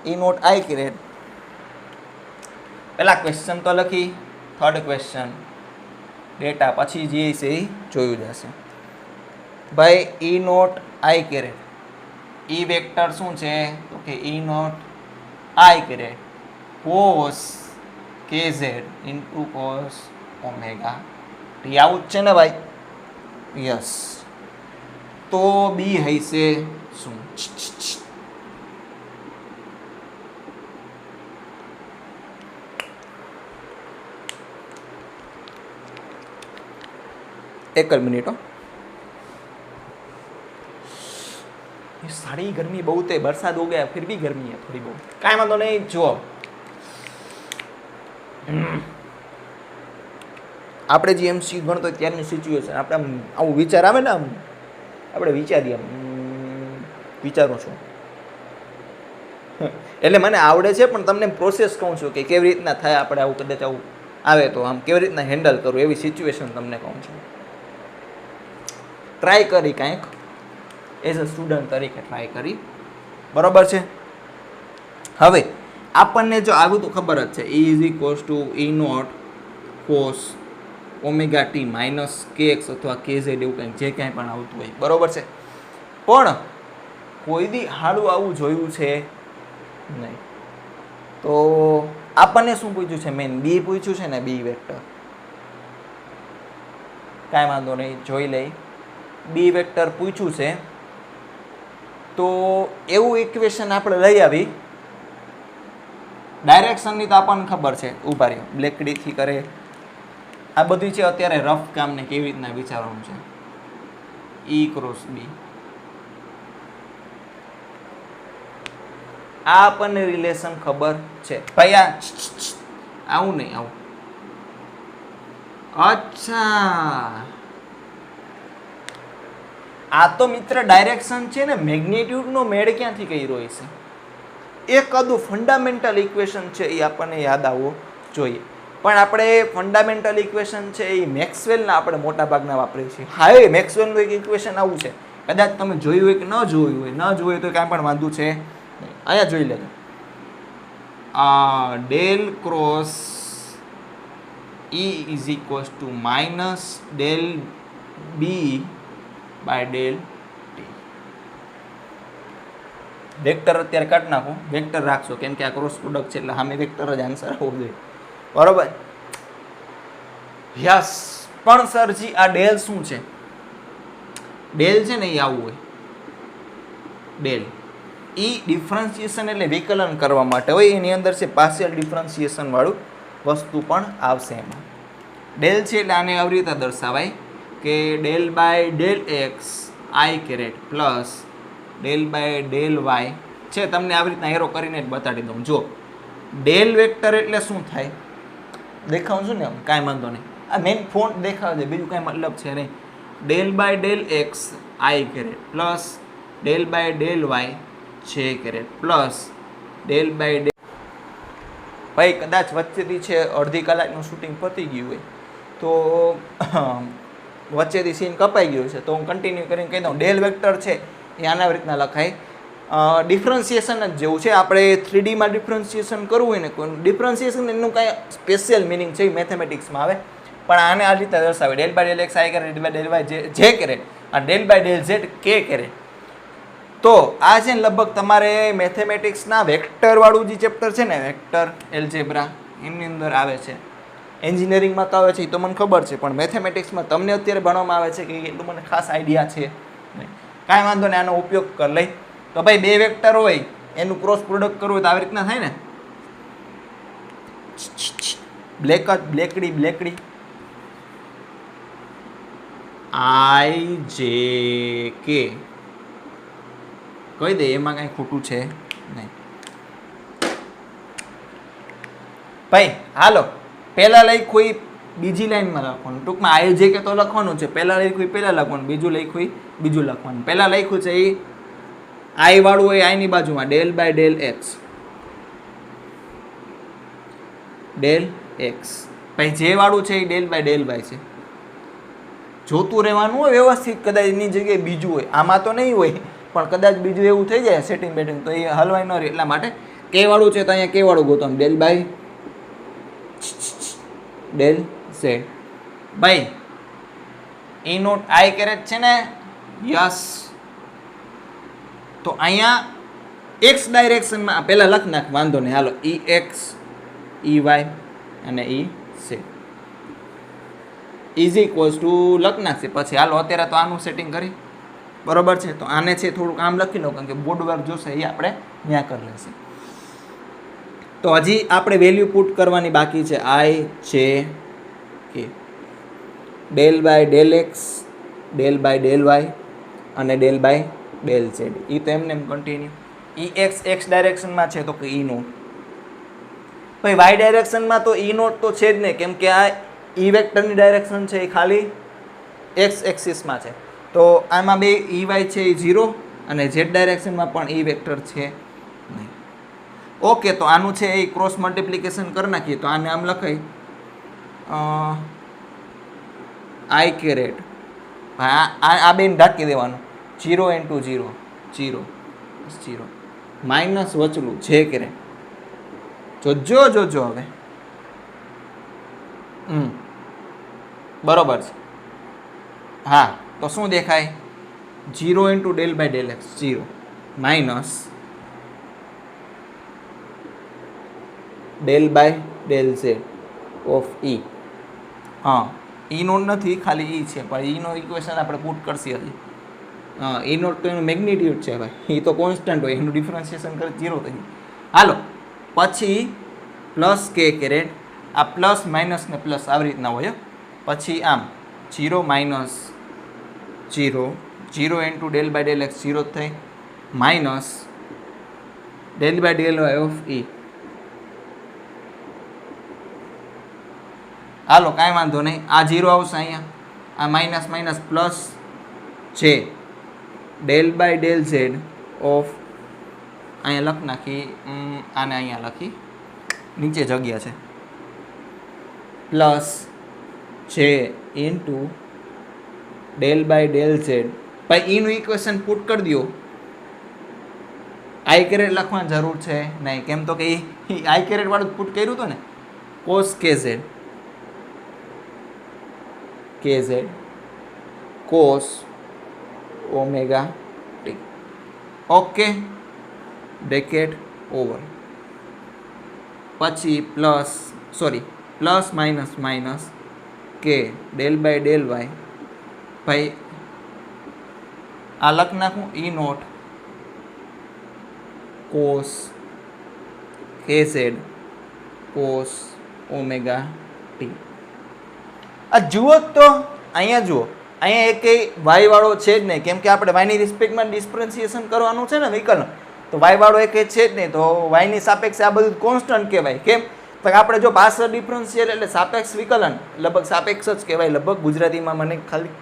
ઈ નોટ આઈ કેરેટ. પહેલા ક્વેશ્ચન તો લખી, થર્ડ ક્વેશ્ચન ડેટા, પછી જે છે એ જોયું જશે. ભાઈ ઈ નોટ આઈ કેરેટ, ઈ વેક્ટર શું છે તો કે ઈ નોટ આઈ caret cos KZ into cos omega T. આવું જ છે ને ભાઈ? યસ. તો બી હશે શું? एक मिनट हो. ये सारी गर्मी बहुत है, बरसात हो गया फिर भी गर्मी है थोड़ी बहुत. काई वांधो नहीं. जो આપણે જે એમસી ગણતો ત્યારની સિચ્યુએશન આપણે આવું વિચાર આવે ને, આમ આપણે વિચારીએ, વિચારું છું એટલે મને આવડે છે, પણ તમને પ્રોસેસ કહું છું કે કેવી રીતના થાય. આપણે આવું કદાચ આવું આવે તો આમ કેવી રીતના હેન્ડલ કરવું, એવી સિચ્યુએશન તમને કહું છું. ટ્રાય કરી કાંઈક એઝ અ સ્ટુડન્ટ તરીકે ટ્રાય કરી, બરાબર છે. હવે આપણને જો આવ્યું તો ખબર જ છે, E is equals to E naught cos omega T minus k x અથવા કે ઝેડ, એવું કંઈક જે કાંઈ પણ આવતું હોય, બરાબર છે. પણ કોઈ દી હાડું આવું જોયું છે નહીં. તો આપણને શું પૂછ્યું છે? મેન બી પૂછ્યું છે ને, બી વેક્ટર. કાંઈ વાંધો નહીં, જોઈ લઈ. બી વેક્ટર પૂછ્યું છે તો એવું ઇક્વેશન આપણે લઈ આવી. ડાયરેક્શનની તો આપણને ખબર છે, ઉભા રહ્યો, બ્લેકડીથી કરે આ બધી છે. અત્યારે રફ કામને કેવી રીતના વિચારવાનું છે. ઈ ક્રોસ બી, આ આપણને રિલેશન ખબર છે ભાઈ. આવું નહીં, આવું. અચ્છા, આ તો મિત્ર ડાયરેક્શન છે ને, મેગ્નિટ્યુડનો મેળ ક્યાંથી કર્યો હશે? એ કદું ફંડામેન્ટલ ઇક્વેશન છે એ આપણને યાદ આવવો જોઈએ. પણ આપણે ફંડામેન્ટલ ઇક્વેશન છે એ મેક્સવેલના આપણે મોટા ભાગના વાપરીએ છીએ. હા, એ મેક્સવેલનું એક ઇક્વેશન આવું છે, કદાચ તમે જોયું હોય કે ન જોયું હોય. ન જોયું હોય તો કાંઈ પણ વાંધો છે નહીં. અહીંયા જોઈ લેજો. Del cross E is equals to minus del B by del t. Vector અત્યારે કાઢી નાખું, વેક્ટર રાખશો કેમ કે આ ક્રોસ પ્રોડક્ટ છે એટલે સામે વેક્ટર જ આન્સર આવવો જોઈએ, બરોબર? યસ. પણ સરજી આ ડેલ શું છે? ડેલ છે ને એ આવું હોય. ડેલ ઈ ડિફરન્શિએશન એટલે વિકલન કરવા માટે હોય. એની અંદર છે પાર્શિયલ ડિફરન્શિએશન વાળું વસ્તુ પણ આવશે એમાં. ડેલ છે એટલે આને આવી રીતે દર્શાવાય કે del by del x I caret plus del by del y છે. તમને આવી રીતના એરો કરીને જ બતાડી દઉં. જો ડેલ વેક્ટર એટલે શું થાય દેખાવું છું ને, કાંઈ વાંધો નહીં. આ મેઇન ફોન્ટ દેખાવ છે, બીજું કાંઈ મતલબ છે નહીં. Del by del x I caret plus del by del Y જે caret plus del by del. ભાઈ કદાચ વચ્ચેથી છે અડધી કલાકનું શૂટિંગ પતી ગયું હોય તો વચ્ચેથી સીન કપાઈ ગયું છે તો હું કન્ટિન્યુ કરીને કહી દઉં. ડેલ વેક્ટર છે એ આના રીતના લખાય. ડિફરન્સિએશન જ જેવું છે. આપણે 3Dમાં ડિફરન્સિએશન કરવું હોય ને, ડિફરન્સિએશન એનું કાંઈ સ્પેશિયલ મિનિંગ છે એ મેથેમેટિક્સમાં આવે, પણ આને આ રીતે દર્શાવે del by del x I caret, del by del Y જે કેરેટ અને del by del z k caret. તો આ છે ને લગભગ તમારે મેથેમેટિક્સના વેક્ટરવાળું જે ચેપ્ટર છે ને, વેક્ટર એલ્જેબ્રા, એમની અંદર આવે છે. એન્જિનિયરિંગમાં તો આવે છે એ તો મને ખબર છે, પણ મેથેમેટિક્સમાં તમને અત્યારે ભણવામાં આવે છે કે એટલું મને ખાસ આઈડિયા છે નહીં. કાંઈ વાંધો નહીં, આનો ઉપયોગ કરી લઈ. તો ભાઈ બે વેક્ટર હોય એનું ક્રોસ પ્રોડક્ટ કરવું હોય તો આવી રીતના થાય ને. બ્લેકડી આઈ જે કે કહી દે, એમાં કાંઈ ખોટું છે નહીં. ભાઈ હાલો, પહેલાં લખ્યું બીજી લાઈનમાં લખવાનું. ટૂંકમાં આઈ જે કે તો લખવાનું છે. પહેલાં લખ્યું પહેલાં લખવાનું, બીજું લખ્યું બીજું લખવાનું. પહેલાં લખ્યું છે એ આઈ વાળું હોય આઈની બાજુમાં del by del x, del x. ભાઈ જે વાળું છે એ ડેલ બાય ડેલ વાય છે. જોતું રહેવાનું હોય વ્યવસ્થિત, કદાચ એની જગ્યાએ બીજું હોય, આમાં તો નહીં હોય પણ કદાચ બીજું એવું થઈ જાય સેટિંગ બેટિંગ તો એ હલવાય ન રહે, એટલા માટે કે વાળું છે તો અહીંયા કે વાળું ગોતો del by del z by E naught I caret છે ને, યસ. તો અહીંયા એક્સ ડાયરેક્શનમાં પહેલાં લખ નાખ, વાંધો નહીં, હાલો ઈ એક્સ ઈ વાય અને ઈ ઝેડ ઇઝ ઇક્વલ્સ ટુ લખ નાખશે. પછી હાલો અત્યારે તો આનું સેટિંગ કરી, બરોબર છે. તો આને છે થોડુંક આમ લખી લો, કારણ કે બોર્ડ વર્ક જોશે એ આપણે ત્યાં કરી લેશે. તો હજી આપણે વેલ્યુ પુટ કરવાની બાકી છે, i j k del by del x, del by del y and del by del z. એ તો એમને એમ કન્ટિન્યુ. ઈ એક્સ એક્સ ડાયરેક્શનમાં છે તો કે ઈ નોટ, ભાઈ વાય ડાયરેક્શનમાં તો ઈ નોટ તો છે જ નહીં, કેમ કે આ ઈ વેક્ટરની ડાયરેક્શન છે એ ખાલી એક્સ એક્સિસમાં છે. તો આમાં બે ઈ વાય છે એ 0 અને ઝેડ ડાયરેક્શનમાં પણ ઈ વેક્ટર છે નહીં. ઓકે, તો આનું છે એ ક્રોસ મલ્ટિપ્લિકેશન કરી નાખીએ તો આને આમ લખાય આઈ કેરેટ, આ બેન ઢાંકી દેવાનું 0 × 0 0 0 માઇનસ વચલું જે કેરેટ. જોજો હવે બરોબર છે. હા, તો શું દેખાય 0 × del by del X 0 minus del by del Z of E. હા, ઈ નોટ નથી, ખાલી ઈ છે, પણ ઈનો ઇક્વેશન આપણે પુટ કરશી હજી. હા, ઈ નોટ તો એનું મેગ્નિટ્યુડ છે ભાઈ, એ તો કોન્સ્ટન્ટ હોય, એનું ડિફરન્શિએશન કરે 0 થઈ જાય. હાલો પછી પ્લસ કે કેરેટ, આ પ્લસ માઇનસ ને પ્લસ આવી રીતના હોય. પછી આમ 0 minus 0 0 × del by del X 0 થાય minus del by del Y of E. હાલો કાંઈ વાંધો નહીં, આ 0 આવશે અહીંયા, આ માઇનસ માઇનસ પ્લસ છે del by del Z of, અહીંયા લખ નાખી, આને અહીંયા લખી, નીચે જગ્યા છે, પ્લસ છે into del by del z. ભાઈ ઈનું ઇક્વેશન પુટ કરી દો. આઈ કેરેટ લખવાની જરૂર છે નહીં, કેમ તો કે આઈ કેરેટ વાળું પુટ કર્યું હતું ને, કોસ કે Z cos omega T. Okay, bracket over. પછી પ્લસ માઇનસ માઇનસ કે ડેલ બાય ડેલ વાય. ભાઈ આ લખ નાખું ઈ નોટ કોસ કે ઝેડ કોસ ઓમેગા ટી. આ જુઓ તો અહીંયા જુઓ, અહીંયા એક વાય વાળો છે જ નહીં, કેમ કે આપણે વાયની રિસ્પેક્ટમાં ડિફરન્સિએશન કરવાનું છે ને વિકલન, તો વાય વાળો એક છે જ નહીં, તો વાયની સાપેક્ષે આ બધું કોન્સ્ટન્ટ કહેવાય. કેમ તો આપણે જો પાર્શિયલ ડિફરન્શિયલ એટલે સાપેક્ષ વિકલન, લગભગ સાપેક્ષ જ કહેવાય. લગભગ ગુજરાતીમાં મને ખાલી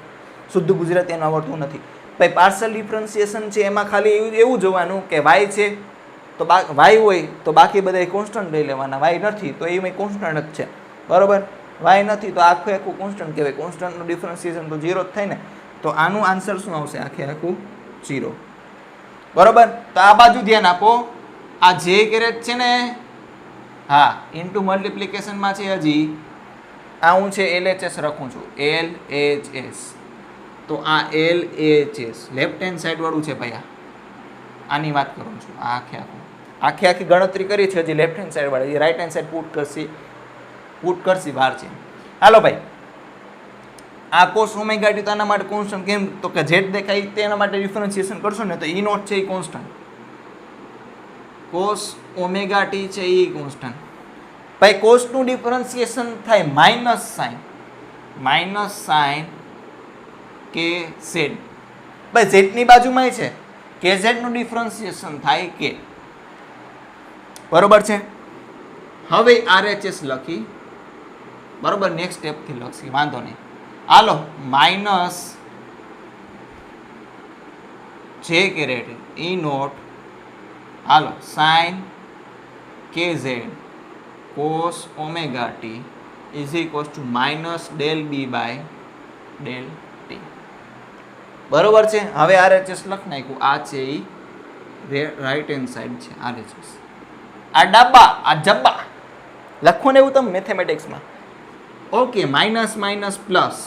શુદ્ધ ગુજરાતી એનું આવડતું નથી. ભાઈ પાર્શિયલ ડિફરન્સિએશન છે એમાં ખાલી એવું જોવાનું કે વાય છે તો વાય હોય તો બાકી બધા કોન્સ્ટન્ટ લઈ લેવાના, વાય નથી તો એમાં કોન્સ્ટન્ટ જ છે, બરોબર. વાય નથી તો આખું કોન્સ્ટન્ટ કહેવાય. કોન્સ્ટન્ટનું ડિફરન્સિએશન તો 0 જ થાય ને, તો આનું આન્સર શું આવશે? આખું 0, બરોબર. તો આ બાજુ ધ્યાન આપો, આ જે કેરેટ છે ને, હા ઇન્ટુ મલ્ટિપ્લિકેશનમાં છે હજી, આ હું છે LHS રાખું છું, LHS. તો આ LHS લેફ્ટ હેન્ડ સાઈડ વાળું છે ભાઈ, આની વાત કરું છું. આ આખી ગણતરી કરી છે હજી લેફ્ટ હેન્ડ સાઈડ વાળી, રાઈટ હેન્ડ સાઈડ પુટ કરશી બહાર છે. હાલો ભાઈ, આ કોસ ઓમેગા ટી તો આના માટે કોન્સ્ટન્ટ, કેમ તો કે ઝેડ દેખાય તેના માટે ડિફરન્શિએશન કરશો ને તો ઈ નોટ છે એ કોન્સ્ટન્ટ, કોસ ઓમેગા ટી છે એ કોન્સ્ટન્ટ. ભાઈ કોસનું ડિફરન્શિએશન થાય માઇનસ સાઇન કે ઝેડ. ભાઈ ઝેડની બાજુમાં છે કે ઝેડનું ડિફરન્શિએશન થાય કે, બરોબર છે. હવે RHS લખી, બરોબર, નેક્સ્ટ સ્ટેપથી લખી, વાંધો નહીં. હાલો minus J caret E naught, હાલો sine K Z cos omega T is equals to minus del B by del બરોબર છે. હવે RHS લખ નાખ્યું. આ છે એ રાઈટ હેન્ડ સાઈડ છે RHS. આ ડાબા, આ જબ્બા લખો ને એવું તમે મેથેમેટિક્સમાં. Okay, minus minus plus.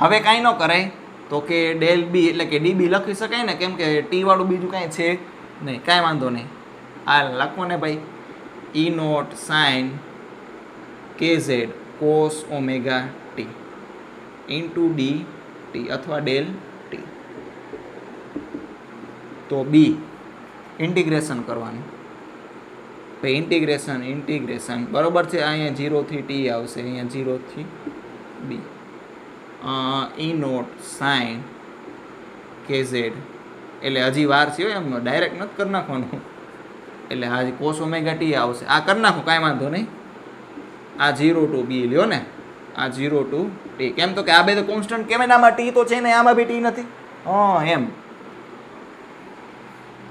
હવે કાંઈ ન કરાય તો કે ડેલ બી એટલે કે ડીબી લખી શકાય ને, કેમ કે ટી વાળું બીજું કાંઈ છે નહીં. કાંઈ વાંધો નહીં. આ લખો ને ભાઈ, E naught sine KZ cos omega T into D T અથવા ડેલ ટી. તો બી ઇન્ટિગ્રેશન કરવાનું. ભાઈ ઇન્ટિગ્રેશન બરોબર છે. અહીંયા 0 થી ટી આવશે, અહીંયા 0 થી બી. ઈ નોટ સાઇન KZ એટલે હજી વાર છે એમ, ડાયરેક્ટ નથી કરી નાખવાનું. એટલે હા કોસ ઓમેગા ટી આવશે. આ કરી નાખો, કાંઈ વાંધો નહીં. આ 0 ટુ બી લ્યો ને, આ 0 ટુ ટી. કેમ તો કે આ બે તો કોન્સ્ટન્ટ કહેવાય ને, આમાં ટી તો છે ને, આમાં બી ટી નથી. એમ.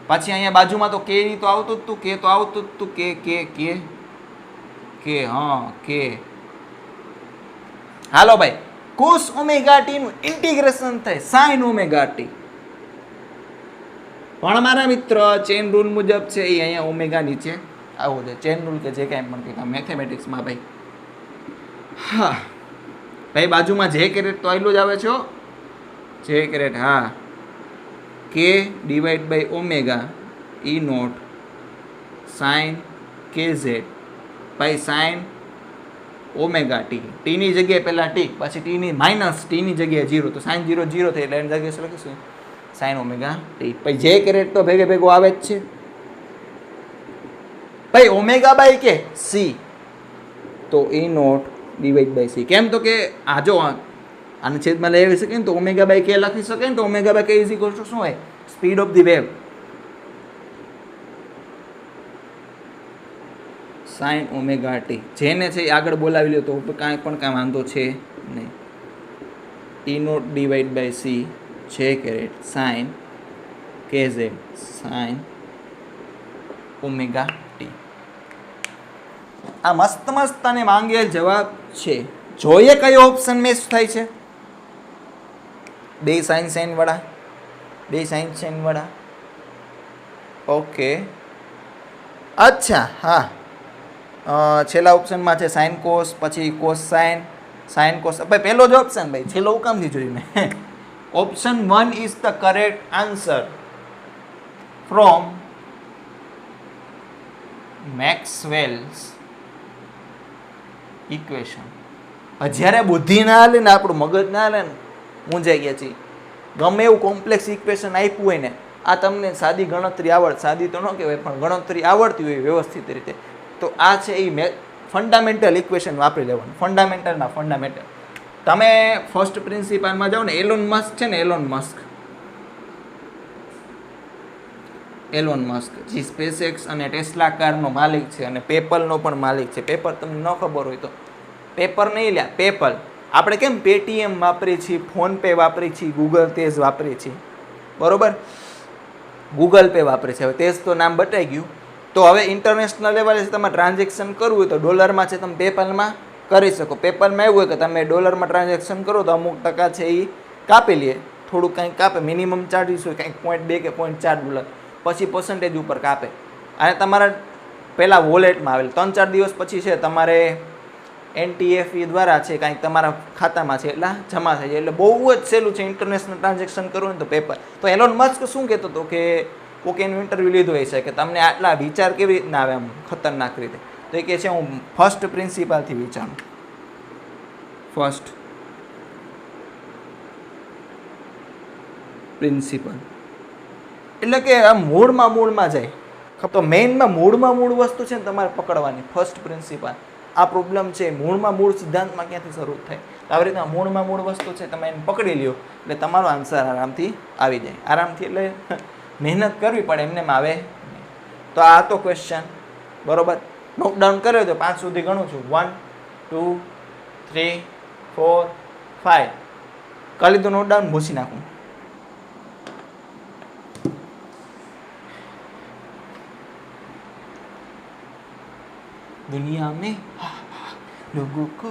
પછી અહીંયા બાજુમાં તો કે તો આવતું જ તું, કે તો આવતું જ તું, કે કે હાલો ભાઈ, કોસ ઓમેગા ટી નું ઇન્ટિગ્રેશન થાય સાઇન ઓમેગા ટી. પણ મારા મિત્ર ચેન રૂલ મુજબ છે એ અહીંયા ઓમેગા નીચે આવું છે. ચેન રૂલ કે જે કાંઈ પણ કહેતા મેથેમેટિક્સમાં ભાઈ. હા ભાઈ, બાજુમાં જે કેરેટ તો આટલું જ આવે છે. જે કેરેટ હા, K divide by omega E naught sine KZ by sine omega T. ટીની જગ્યાએ પહેલાં ટી, પછી ટીની માઇનસ ટીની જગ્યાએ 0, તો સાઇન 0 0 થઈ એટલે એની જગ્યાએ શું લખીશું? Sign omega T. પછી જે કેરેટ તો ભેગો આવે જ છે ભાઈ. ઓમેગા બાય કે સી, તો ઈ નોટ ડિવાઈડ બાય સી. કેમ તો કે આ જો આને છેદમાં લઈ આવી શકે ને, તો ઓમેગા બાય કે લખી શકે ને, તો omega by k is equal to શું હોય? Speed of the wave. Sign omega T જેને છે એ આગળ બોલાવી લ્યો તો કાંઈ વાંધો છે નહીં. E naught divide by c j caret sine KZ sine omega t. આ મસ્ત અને માંગેલ જવાબ છે. જોઈએ કયો ઓપ્શન મેચ થાય છે? બે સાઇન વાળા. ઓકે, અચ્છા હા. છેલ્લા ઓપ્શનમાં છે સાઇન કોસ, પછી કોસ સાઇન કોસ. ભાઈ પહેલો જ ઓપ્શન ભાઈ, છેલ્લો હું કામથી જોયું મેં. Option 1 is the correct answer from Maxwell's equation. જ્યારે બુદ્ધિ ના હાલે ને, આપણું મગજ ના હાલે ને, મૂંઝાઈ ગયા છીએ. ગમે એવું કોમ્પ્લેક્સ ઇક્વેશન આપ્યું હોય ને, આ તમને સાદી ગણતરી સાદી તો ન કહેવાય, પણ ગણતરી આવડતી હોય વ્યવસ્થિત રીતે, તો આ છે એ ફંડામેન્ટલ ઇક્વેશન વાપરી લેવાનું. ફંડામેન્ટલ. તમે ફર્સ્ટ પ્રિન્સિપાલમાં જાઓ ને, એલોન મસ્ક છે ને, એલોન મસ્ક જે સ્પેસએક્સ અને ટેસ્લા કારનો માલિક છે, અને પેપલનો પણ માલિક છે. પેપર તમને ન ખબર હોય તો પેપર નહીં લ્યા, પેપલ. આપણે કેમ પેટીએમ વાપરીએ છીએ, ફોનપે વાપરીએ છીએ, ગૂગલ તેજ વાપરીએ છીએ, બરોબર? ગૂગલ પે વાપરે છે. હવે તેજ તો નામ બતાવી ગયું. તો હવે ઇન્ટરનેશનલ લેવલે તમારે ટ્રાન્ઝેક્શન કરવું હોય તો ડોલરમાં છે, તમે પેપલમાં કરી શકો. પેપલમાં એવું હોય કે તમે ડોલરમાં ટ્રાન્ઝેક્શન કરો તો અમુક ટકા છે એ કાપી લે, થોડુંક કંઈક કાપે. મિનિમમ ચાર્જીસ હોય કંઈક 0.2 કે 0.4 $, પછી પર્સન્ટેજ ઉપર કાપે. અને તમારા પહેલાં વોલેટમાં આવેલ 3-4 દિવસ પછી છે તમારે NTFE દ્વારા છે કાંઈક તમારા ખાતામાં છે એટલા જમા થઈ જાય. એટલે બહુ જ સહેલું છે ઇન્ટરનેશનલ ટ્રાન્ઝેક્શન કરવું ને તો પેપર. તો એલોન મસ્ક શું કહેતો હતો કે કોકેનું ઇન્ટરવ્યૂ લીધું હોય છે કે તમને આટલા વિચાર કેવી રીતના આવે આમ ખતરનાક રીતે? તો એ કહે છે હું ફર્સ્ટ પ્રિન્સિપાલથી વિચારું. ફર્સ્ટ પ્રિન્સિપલ એટલે કે આ મૂળમાં જાય. તો મેઇનમાં મૂળ વસ્તુ છે ને તમારે પકડવાની. ફર્સ્ટ પ્રિન્સિપલ આ પ્રોબ્લેમ છે, મૂળ સિદ્ધાંતમાં ક્યાંથી શરૂ થાય. તો આવી રીતના મૂળ વસ્તુ છે તમે એને પકડી લ્યો એટલે તમારો આન્સર આરામથી આવી જાય. આરામથી એટલે મહેનત કરવી પડે, એમને આવે નહીં. તો આ તો ક્વેશ્ચન બરોબર. નોટડાઉન કર્યો તો 5 સુધી ગણું છું. 1 2 3 4 5 કરી લીધું નોટડાઉન. ભૂસી નાખું. दुनिया में लोगों को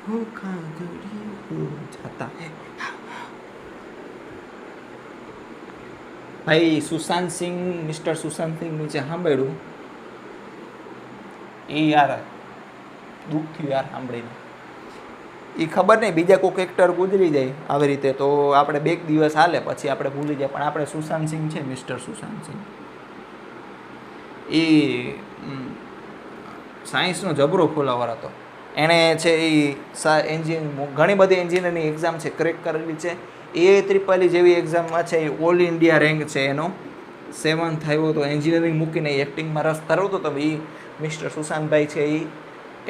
धोखा धड़ी हो जाता है। ભાઈ સુશાંત સિંહ, મિસ્ટર સુશાંત સિંહ નીચે સાંભળ્યું એ યાર દુઃખ થયું યાર સાંભળીને. એ ખબર નહીં બીજા કોઈક એક્ટર ગુજરી જાય આવી રીતે તો આપણે 2 દિવસ હાલે પછી આપણે ભૂલી જાય, પણ આપણે સુશાંત સિંહ છે, મિસ્ટર સુશાંત સિંહ, એ સાયન્સનો જબરો ફોલોવર હતો. એણે છે એ ઘણી બધી એન્જિનિયરિંગ એક્ઝામ છે ક્રેક કરેલી છે. AAEEE જેવી એક્ઝામમાં છે એ ઓલ ઇન્ડિયા રેન્ક છે એનો 7th આવ્યો હતો. એન્જિનિયરિંગ મૂકીને એક્ટિંગમાં રસ ધરાવતો હતો. એ મિસ્ટર સુશાંતભાઈ છે એ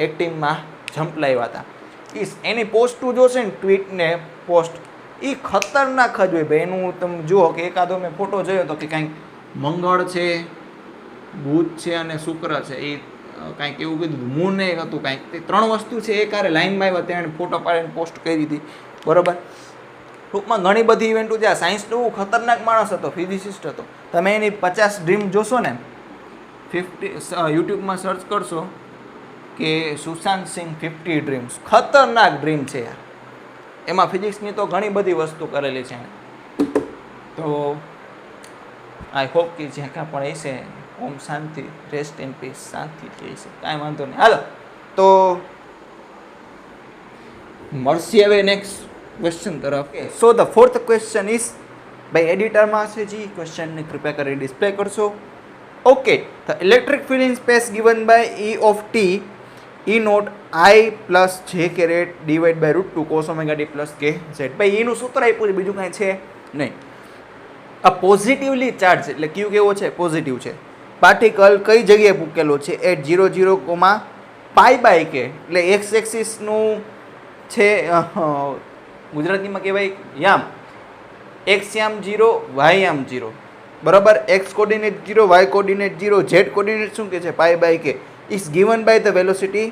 એક્ટિંગમાં ઝંપલાવ્યા હતા. એની પોસ્ટો જોશે ને, ટ્વીટ ને પોસ્ટ, એ ખતરનાક જ હોય ભાઈ. એનું તમે જુઓ કે એકાદો મેં ફોટો જોયો હતો કે કાંઈક મંગળ છે, બુધ છે અને શુક્ર છે, એ કાંઈક એવું કીધું, મૂન એ હતું કાંઈક, તે 3 વસ્તુ છે એ કારે લાઈનમાં આવ્યા ત્યાં ફોટો પાડીને પોસ્ટ કરી દીધી. બરાબર. ટૂંકમાં ઘણી બધી ઇવેન્ટો છે. સાયન્સનો બહુ ખતરનાક માણસ હતો, ફિઝિસિસ્ટ હતો. તમે એની 50 ડ્રીમ જોશો ને, 50 યુટ્યુબમાં સર્ચ કરશો કે સુશાંત સિંહ 50 ડ્રીમ્સ, ખતરનાક ડ્રીમ છે યાર. એમાં ફિઝિક્સની તો ઘણી બધી વસ્તુ કરેલી છે. તો આઈ હોપ કે જ્યાં કાં પણ હશે ઓમ શાંતિ, રેસ્ટ ઇન પીસ, શાંતિથી હશે, કાંઈ વાંધો નહીં. હાલો તો મળશે હવે નેક્સ્ટ ક્વેશ્ચન તરફ. સો ધ 4th ક્વેશ્ચન ઇઝ, ભાઈ એડિટરમાં છે જી ક્વેશ્ચનને કૃપયા કરી ડિસ્પ્લે કરશો. Okay, the electric field in space given by E of t E naught I plus j caret divided by √2 cos omega t plus k z. ભાઈ એનું સૂત્ર આપ્યું છે, બીજું કાંઈ છે નહીં. આ પોઝિટિવલી ચાર્જ એટલે ક્યુ કેવો છે? પોઝિટિવ છે. પાર્ટિકલ કઈ જગ્યાએ મૂકેલો છે? એટ 0 0 પાઈ બાય કે, એટલે એક્સ એક્સિસનું છે, ગુજરાતીમાં કહેવાય યામ, એક્સ યામ 0 વાય યામ 0, બરાબર. X coordinate 0, Y coordinate 0, Z coordinate શું કે છે? Pi by k. Is given by the velocity,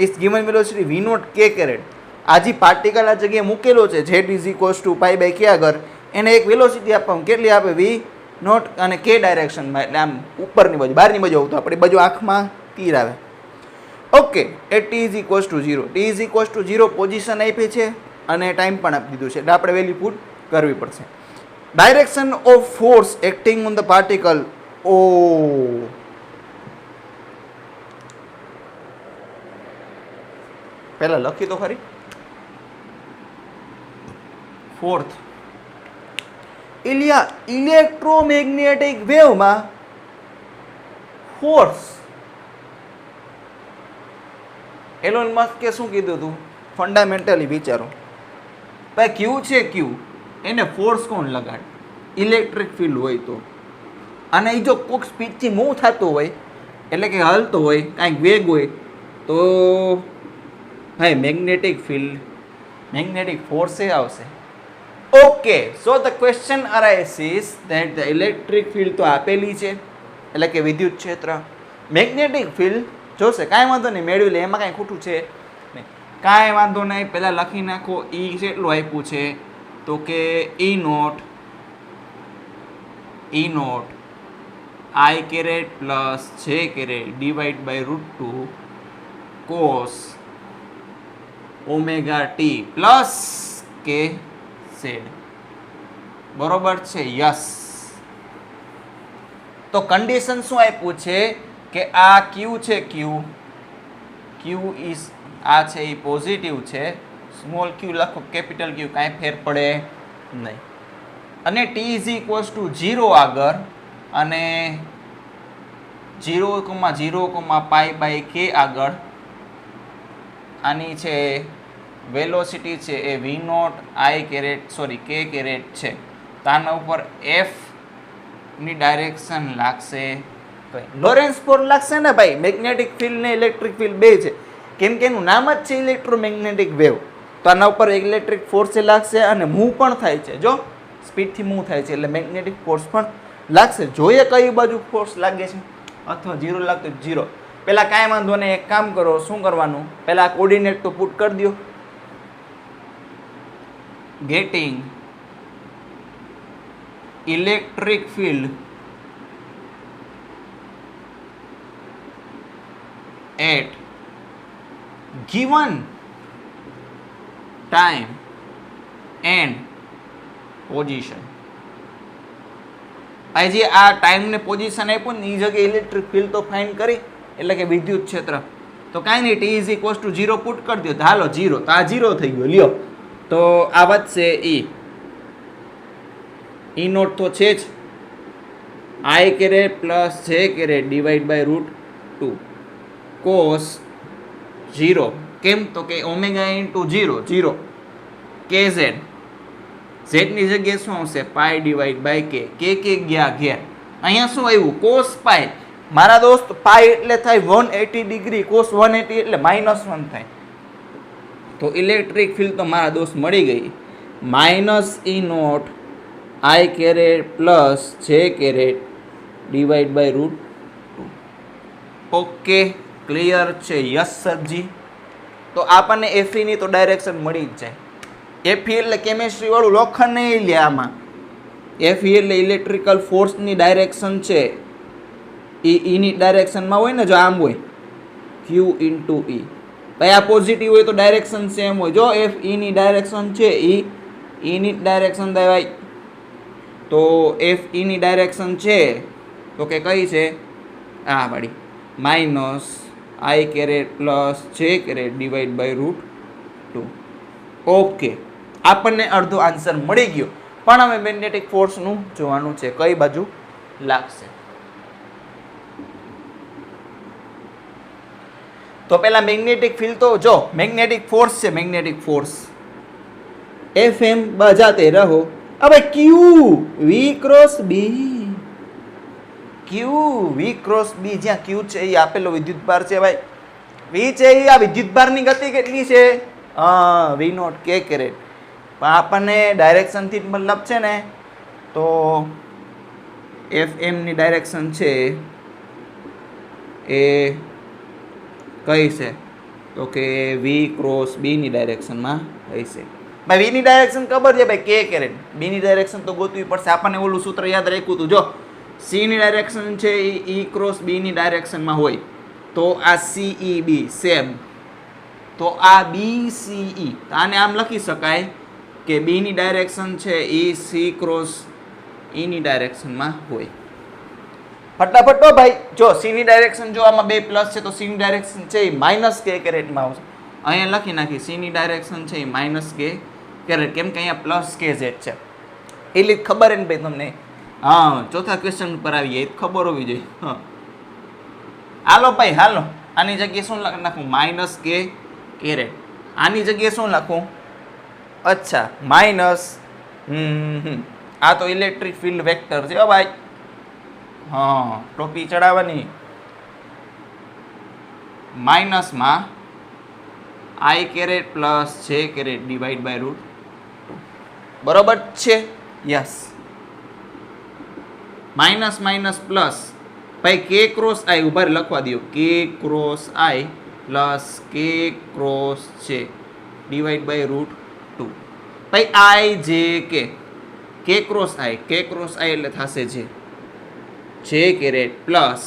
is given velocity v naught k caret. આ જે પાર્ટિકલ આ જગ્યાએ મૂકેલો છે Z is equals to pi by k આગળ, એને એક વેલોસિટી આપવામાં કેટલી આપે? વી નોટ, અને કે ડાયરેક્શનમાં, એટલે આમ ઉપરની બાજુ, બહારની બાજુ આવતું, આપણી બાજુ આંખમાં તીર આવે. Okay, A T is equals to 0, T is equals to 0 position આપી છે અને ટાઈમ પણ આપી દીધું છે, એટલે આપણે વેલ્યુ પુટ કરવી પડશે. Direction of force acting on the particle, ઓ પહેલા લખી તો ખરી. 4th, ઇલેક્ટ્રોમેગ્નેટિક વેવમાં ફોર્સ, એલોન મસ્કે શું કીધું હતું? ફંડામેન્ટલી વિચારો ભાઈ, ક્યુ છે ક્યુ, એને ફોર્સ કોણ લગાડે? ઇલેક્ટ્રિક ફિલ્ડ હોય તો. અને એ જો કોઈક સ્પીડથી મૂવ થતો હોય, એટલે કે હલતો હોય, કાંઈક વેગ હોય, તો ભાઈ મેગ્નેટિક ફિલ્ડ, મેગ્નેટિક ફોર્સ એ આવશે. Okay, so the question arises that the electric field તો આપેલી છે, એટલે કે વિદ્યુત ક્ષેત્ર. મેગ્નેટિક ફિલ્ડ જોશે, કાંઈ વાંધો નહીં, મેળવી લે, એમાં કાંઈ ખોટું છે નહીં, કાંઈ વાંધો નહીં. પહેલાં લખી નાખો. ઈ કેટલું આપ્યું છે? તો કે E naught I caret plus J caret divide by √2 cos omega t plus k Z. બરોબર છે? યસ. તો કન્ડિશન શું આપ્યું છે કે આ ક્યુ છે, ક્યુ ઇઝ, આ છે એ પોઝિટિવ છે, સ્મોલ ક્યુ લખો, કેપિટલ ક્યુ, કાંઈ ફેર પડે નહીં. અને ટી ઇઝ ઇક્વલ્સ ટુ 0 આગળ, અને 0,0 પાઈ બાય કે આગળ. આની છે વેલોસિટી છે એ વી નોટ આઈ કેરેટ, સોરી કે કેરેટ છે. તો આના ઉપર એફ ની ડાયરેક્શન લાગશે લોરેન્સ ફોર્સ લાગશે ને ભાઈ. મેગ્નેટિક ફિલ્ડ ને ઇલેક્ટ્રિક ફિલ્ડ બે છે, કેમ કે એનું નામ જ છે ઇલેક્ટ્રોમેગ્નેટિક વેવ. તો આના ઉપર ઇલેક્ટ્રિક ફોર્સ લાગશે અને મૂવ પણ થાય છે, જો સ્પીડથી મૂવ થાય છે એટલે મેગ્નેટિક ફોર્સ પણ લાગશે. જોઈએ કઈ બાજુ ફોર્સ લાગે છે, અથવા 0 લાગતો 0. પહેલાં કાંઈ વાંધો નહીં, એક કામ કરો, શું કરવાનું, પહેલાં કોર્ડિનેટ તો પુટ કરી દો. getting electric field at given time and position. હજી આ ટાઈમ ને પોઝિશન આપ્યું ને એ જગ્યાએ ઇલેક્ટ્રિક ફિલ્ડ તો ફાઇન્ડ કરી, એટલે કે વિદ્યુત ક્ષેત્ર. તો કાંઈ નહીં, T is equals to 0 put કરી દો. હાલો 0, તો આ 0 થઈ ગયો. લ્યો તો આ વધશે ઈ નોટ તો છે જ, આઈ caret plus J caret divide by √2 cos 0. કેમ? તો કે ઓમેગા ઇન્ટુ 0 કે ઝેડ. ઝેડની જગ્યાએ શું આવશે? પાઈ ડિવાઈડ બાય કે ગયા ઘેર. અહીંયા શું આવ્યું? કોસ પાઈ. મારા દોસ્ત પાઈ એટલે થાય 180 ડિગ્રી, કોસ 180 એટલે -1 થાય. તો ઇલેક્ટ્રિક ફિલ્ડ તો મારા દોસ્ત મળી ગઈ. Minus E naught I caret plus J caret divide by √2. Okay, clear છે? Yes sir ji. તો આપણને એફઈ ની તો ડાયરેક્શન મળી જ જાય. એફઈ એટલે કેમેસ્ટ્રી વાળું લોખંડ નહીં લે આમાં. એફઈ એટલે ઇલેક્ટ્રિકલ ફોર્સની ડાયરેક્શન છે. ઈની ડાયરેક્શનમાં હોય ને, જો આમ હોય ક્યુ ઇન્ટુ ઈ. ભાઈ આ પોઝિટિવ હોય તો ડાયરેક્શન સેમ હોય. જો એફ ઈની ડાયરેક્શન છે, ઈની ડાયરેક્શન દેવાય. તો એફ ઈની ડાયરેક્શન છે તો કે કઈ છે? આ વાળી minus I caret plus J caret divide by √2. Okay, આપણને અડધો આન્સર મળી ગયો. પણ હવે મેગ્નેટિક ફોર્સનું જોવાનું છે, કઈ બાજુ લાગશે. તો પેલા મેગ્નેટિક ફિલ્ડ તો જો મેગ્નેટિક ફોર્સ છે. મેગ્નેટિક ફોર્સ FM બજાતે રહો. હવે ક્યુ we cross B, Q we cross બી, જ્યાં ક્યુ છે એ આપેલો વિદ્યુતભાર છે ભાઈ. વી છે એ આ વિદ્યુતભારની ગતિ કેટલી છે? વી નોટ કે કેરેટ. પણ આપણને ડાયરેક્શનથી મતલબ છે ને, તો FM ની ડાયરેક્શન છે એ કઈ છે? તો કે વી ક્રોસ બી ની ડાયરેક્શનમાં હશે. ભાઈ વી ની ડાયરેક્શન ખબર છે ભાઈ, કે કેરેટ. બી ની ડાયરેક્શન તો ગોતવી પડશે. આપણને ઓલું સૂત્ર યાદ રાખ્યું હતું. જો સી ની ડાયરેક્શન છે એ ઈ ક્રોસ બી ની ડાયરેક્શનમાં હોય, તો આ સીઈ બી સેમ. તો આ BCE, આને આમ લખી શકાય કે બી ની ડાયરેક્શન છે એ સી ક્રોસ ઈ ની ડાયરેક્શનમાં હોય. ફટાફટ ભાઈ, જો સી ની ડાયરેક્શન જો આમાં 2 પ્લસ છે, તો સી ની ડાયરેક્શન છે એ માઇનસ કે કેરેટમાં આવશે. અહીંયા લખી નાખી સી ની ડાયરેક્શન છે એ માઇનસ કે કેરેટ, કેમ કે અહીંયા પ્લસ કે ઝેડ છે. એટલી ખબર હે ને ભાઈ તમને? હા, ચોથા ક્વેશ્ચન પર આવીએ, એ ખબર હોવી જોઈએ. હા, હાલો ભાઈ હાલો. આની જગ્યાએ શું નાખું? માઇનસ કે કેરેટ. આની જગ્યાએ શું લખું? અચ્છા, માઇનસ આ તો ઇલેક્ટ્રિક ફિલ્ડ વેક્ટર છે ભાઈ. હા, ટોપી ચડાવવાની. માઇનસમાં આઈ caret plus J caret divide by √2. બરોબર છે? યસ. માઇનસ માઇનસ પ્લસ, ભાઈ કે ક્રોસ આઈ ઉભા લખવા દો. કે ક્રોસ આઈ પ્લસ કે ક્રોસ જે ડિવાઈડ બાય √2. ભાઈ આઈ જે કે ક્રોસ આઈ એટલે થશે જે કેરેટ પ્લસ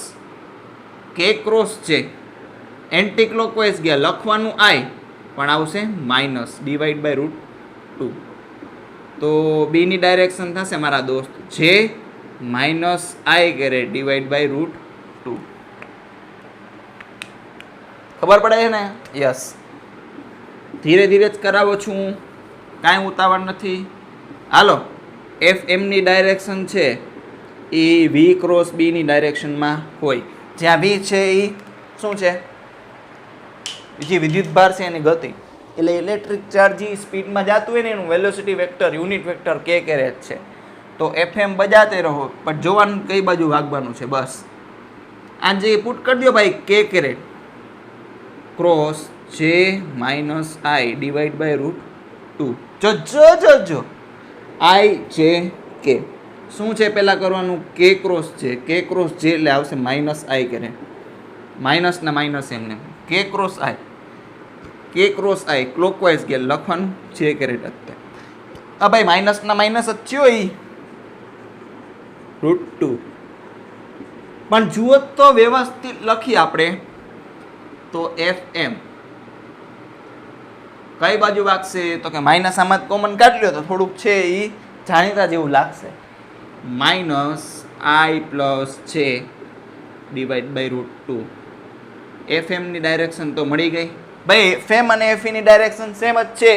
કે ક્રોસ જે એન્ટી ક્લોકવાઇઝ ગયા, લખવાનું આઈ પણ આવશે માઇનસ ડિવાઈડ બાય √2. તો બી ની ડાયરેક્શન થશે મારા દોસ્ત J minus I caret divide by √2. ખબર પડે છે ને? યસ. ધીરે ધીરે જ કરાવો છું, કાંઈ ઉતાવળ નથી. હાલો, FM ની ડાયરેક્શન છે એ વી ક્રોસ બી ની ડાયરેક્શનમાં હોય. જ્યાં વી છે એ શું છે? જે વિદ્યુતભાર છે એની ગતિ. એટલે ઇલેક્ટ્રિક ચાર્જ જે સ્પીડમાં જતું હોય ને એનું વેલોસિટી વેક્ટર, યુનિટ વેક્ટર કે કેરેટ છે. તો FM બજાતે રહો, પણ જોવાનું કઈ બાજુ ભાગવાનું છે બસ. આ જે પુટ કરી દો ભાઈ, કે કેરેટ ક્રોસ જે માઇનસ આઈ ડિવાઈડ બાય √2. જો આઈ જે કે શું છે પહેલાં કરવાનું? કે ક્રોસ છે. કે ક્રોસ જે એટલે આવશે માઇનસ આઈ કેરેટ. માઇનસ ના માઇનસ એમને કે ક્રોસ આઈ ક્લોકવાઇઝ ગયા, લખવાનું જે કેરેટ અત્યારે. હા ભાઈ, માઇનસ ના માઇનસ જ થયો એ √2. પણ જુઓ તો વ્યવસ્થિત લખી આપણે તો FM કઈ બાજુ વાગશે તો કે માઇનસ આમાં કોમન કાઢી લ્યો તો થોડુંક છે એ જાણીતા જેવું લાગશે. માઇનસ આઈ પ્લસ છે ડિવાઈડ બાય √2. એફએમની ડાયરેક્શન તો મળી ગઈ ભાઈ. એફએમ અને એફઈની ડાયરેક્શન સેમ જ છે.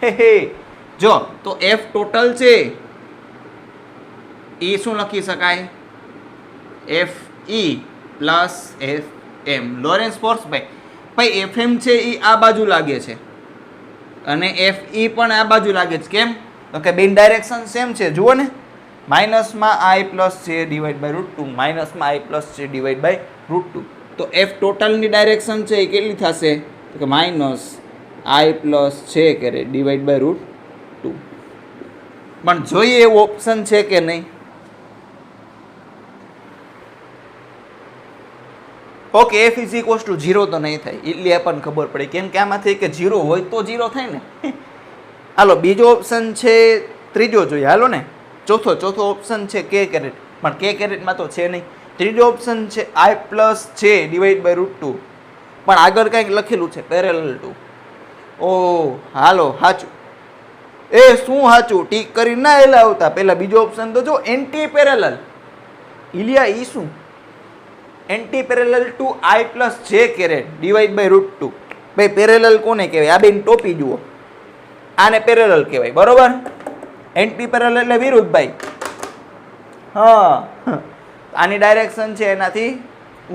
હે જો તો એફ ટોટલ છે એ શું લખી શકાય? F E plus F M. Lorentz force ભાઈ એફએમ છે એ આ બાજુ લાગે છે અને એફ ઈ પણ આ બાજુ લાગે છે. કેમ તો કે બેન ડાયરેક્શન સેમ છે. જુઓ ને, માઇનસમાં આઈ પ્લસ છે ડિવાઈડ બાય √2, માઇનસમાં આઈ પ્લસ છે ડિવાઈડ બાય √2. તો એફ ટોટલની ડાયરેક્શન છે એ કેટલી થશે તો કે માઇનસ આઈ પ્લસ છે કે ડિવાઈડ બાય √2. પણ જોઈએ એવું ઓપ્શન છે કે નહીં. Okay, F is equals to 0 તો નહીં થાય એટલે આપણને ખબર પડે. કેમ કે આમાંથી કે 0 હોય તો 0 થાય ને. હાલો બીજો ઓપ્શન છે, ત્રીજો જોઈએ. હાલો ને ચોથો ઓપ્શન છે કે કેરેટ, પણ કે કેરેટમાં તો છે નહીં. ત્રીજો ઓપ્શન છે આઈ પ્લસ છે ડિવાઈડ બાય √2, પણ આગળ કંઈક લખેલું છે પેરેલલ ટુ. ઓ હાલો સાચું. એ શું સાચું ટીક કરી ના એલા આવતા. પહેલા બીજો ઓપ્શન તો જો એન્ટી પેરેલલ. ઇલિયા ઈ શું? Anti parallel two I plus J caret divide by √2. ભાઈ પેરેલલ કોને કહેવાય? આ બેન ટોપી જુઓ, આને પેરેલલ કહેવાય બરોબર. એન્ટી પેરેલલ એટલે વિરુદ્ધ ભાઈ. હા, આની ડાયરેક્શન છે એનાથી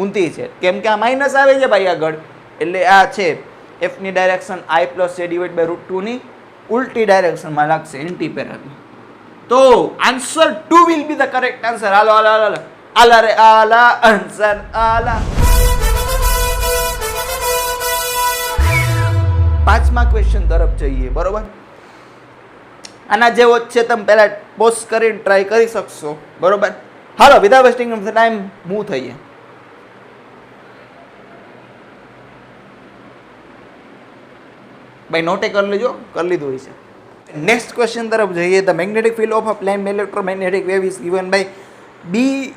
ઊંધી છે. કેમ કે આ માઇનસ આવે છે ભાઈ આગળ, એટલે આ છે એફની direction I plus J divide by √2 ની ઉલટી ડાયરેક્શનમાં લાગશે એન્ટી પેરેલલ. તો answer 2 will be the correct answer. હાલો હાલો હાલો આલા રે આલા આન્સર આલા. પાંચમા ક્વેશ્ચન તરફ જઈએ બરોબર. આના જેવો જ છે, તમે પહેલા પોઝ કરીને ટ્રાય કરી શકશો બરોબર. હાલો without wasting of the time move થઈએ. ભાઈ નોટે કરી લેજો, કરી લીધું હોય છે. નેક્સ્ટ ક્વેશ્ચન તરફ જઈએ. The magnetic field of a plane electromagnetic wave is given by B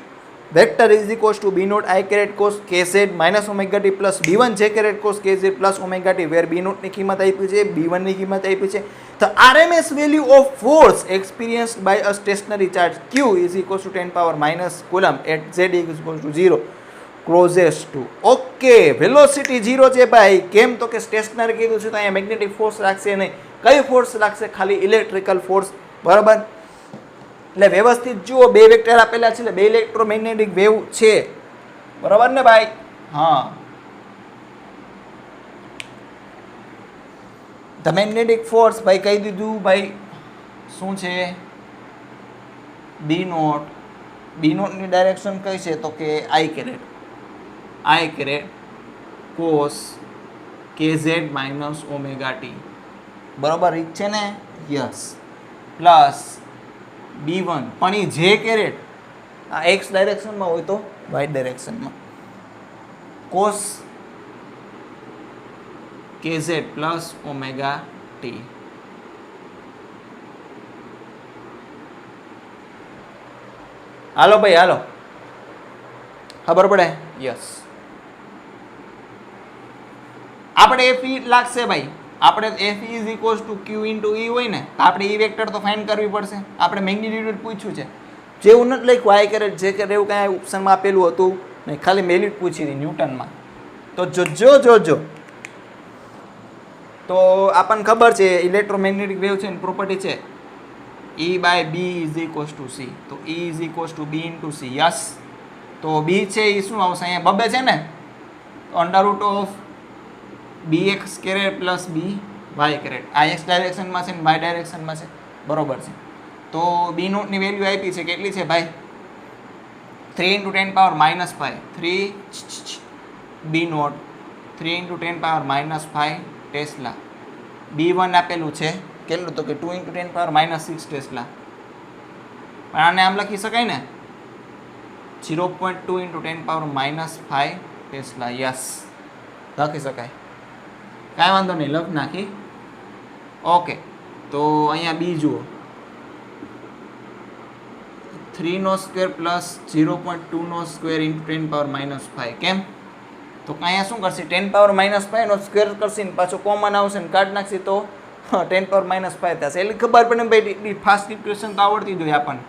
vector is equals to B naught I caret cos k z minus omega t plus B1 j caret cos k z plus omega t, where B નોટની કિંમત આપી છે, B1 ની કિંમત આપી છે. ધ RMS value of force experienced by a stationary charge Q is equals to 10 power minus coulomb at Z is equals to 0 closest to. Okay, velocity 0 છે ભાઈ. કેમ તો કે સ્ટેશનરી કીધું છે તો અહીંયા મેગ્નેટિક ફોર્સ રાખશે નહીં. કઈ ફોર્સ રાખશે? ખાલી ઇલેક્ટ્રિકલ ફોર્સ બરાબર. એટલે વ્યવસ્થિત જુઓ, બે વેક્ટર આપેલા છે એટલે બે ઇલેક્ટ્રોમેગ્નેટિક વેવ છે બરાબર ને ભાઈ. હા, ધ મેગ્નેટિક ફોર્સ ભાઈ કહી દીધું ભાઈ શું છે? બી નોટ. બી નોટની ડાયરેક્શન કઈ છે તો કે i caret cos k z minus omega t બરોબર ઈ છે ને. યસ, પ્લસ B1 પણ એ જે કેરેટ આ એક્સ ડાયરેક્શનમાં હોય તો વાય ડાયરેક્શનમાં cos k z plus omega t. હાલો ભાઈ હાલો, ખબર પડે? યસ, આપણે એફઈ લાગશે ભાઈ. આપણે F is equals to q into E હોય ને તો આપણે ઈ વેક્ટર તો ફાઇન્ડ કરવી પડશે. આપણે મેગ્નિટ્યુડ પૂછ્યું છે, જેવું નથી લખ્યું આઈ કેરેટ જે કેરેટ એવું કાંઈ ઓપ્શનમાં આપેલું હતું નહીં, ખાલી મેગ્નિટ્યુડ પૂછી હતી ન્યૂટનમાં. તો જોજો તો આપણને ખબર છે ઇલેક્ટ્રોમેગ્નેટિક વેવ છે એની પ્રોપર્ટી છે E by B is equals to C. તો E is equals to B into C. Yes, તો બી છે એ શું આવશે? અહીંયા બબે છે ને, તો under root of BX caret plus B Y caret. આ એક્સ ડાયરેક્શનમાં છે ને વાય ડાયરેક્શનમાં છે બરોબર છે. તો બી નોટની વેલ્યુ આપી છે કેટલી છે ભાઈ? 3 × 10 power minus 5. 3 B naught 3 × 10 power minus 5 tesla. B1 આપેલું છે કેટલું તો કે 2 × 10 પાવર માઇનસ 6 ટેસ્લા. પણ આને આમ લખી શકાય ને 0.2 × 10 પાવર માઇનસ 5 ટેસ્લા. યસ, લખી શકાય, કાંઈ વાંધો નહીં, લખ નાખી. ઓકે, તો અહીંયા બી જુઓ 3 નો સ્ક્વેર પ્લસ 0.2 નો સ્ક્વેર × 10 પાવર માઇનસ 5. કેમ તો અહીંયા શું કરશે 10 પાવર માઇનસ 5 નો સ્ક્વેર કરશે ને પાછો કોમન આવશે ને કાઢ નાખશે તો 10 પાવર માઇનસ 5 થશે. એટલે ખબર પડે ભાઈ ફાસ્ટ ઇક્વેશન તો આવડતી જ હોય આપણને.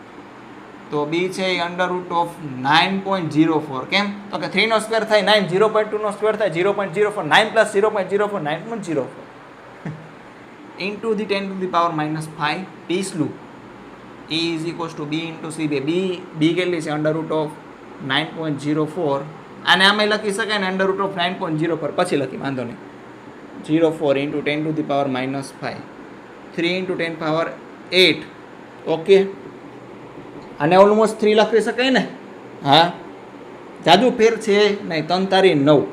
તો બી છે એ અંડર રૂટ ઓફ 9.04. કેમ તો કે 3 નો સ્ક્વેર થાય 9, 0.2 નો સ્ક્વેર થાય 0.04, 9 plus 0.04 9.04 into the 10 to the power minus 5 t slew. E is equals to b into c. b કેટલી છે અંડર રૂટ ઓફ 9.04. અને આમાં લખી શકાય ને અંડર રૂટ ઓફ 9.04 પછી લખી વાંધો નહીં. 04 into 10 to the power minus 5 3 into 10 power 8. Okay અને ઓલમોસ્ટ 3 લખી શકાય ને. હા જાદુ ફેર છે નહીં. 3 તારી 9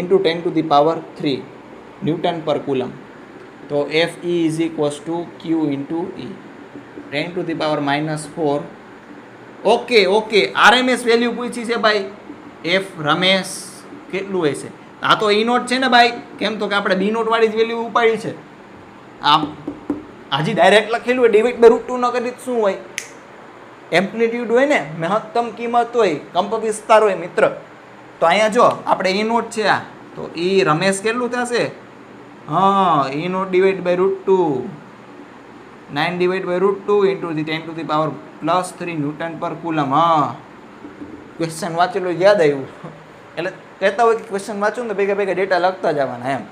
into 10 to the power 3 newton પર કુલમ. તો Fe is equals to Q into E 10 to the power minus 4. Okay RMS value પૂછી છે ભાઈ. F રમેશ કેટલું હોય છે? આ તો E નોટ છે ને ભાઈ. કેમ તો કે આપણે B નોટ વાળી જ વેલ્યુ ઉપાડી છે. આમ હજી ડાયરેક્ટ લખેલું હોય ડિવાઇડ બાય √2 ન કરી શું હોય? એમ્પ્લિટ્યુડ હોય ને, મહત્તમ કિંમત હોય, કંપ વિસ્તાર હોય મિત્ર. તો અહીંયા જો આપણે E નોટ છે આ, તો E રમેશ કેટલું થશે? હા E not divide by √2 9 divide by √2 into the 10 to the power plus 3 newton પર કુલમ. હા ક્વેશ્ચન વાંચેલું યાદ આવ્યું. એટલે કહેતા હોય કે ક્વેશ્ચન વાંચો ને ભેગા ભેગા ડેટા લખતા જવાના એમ.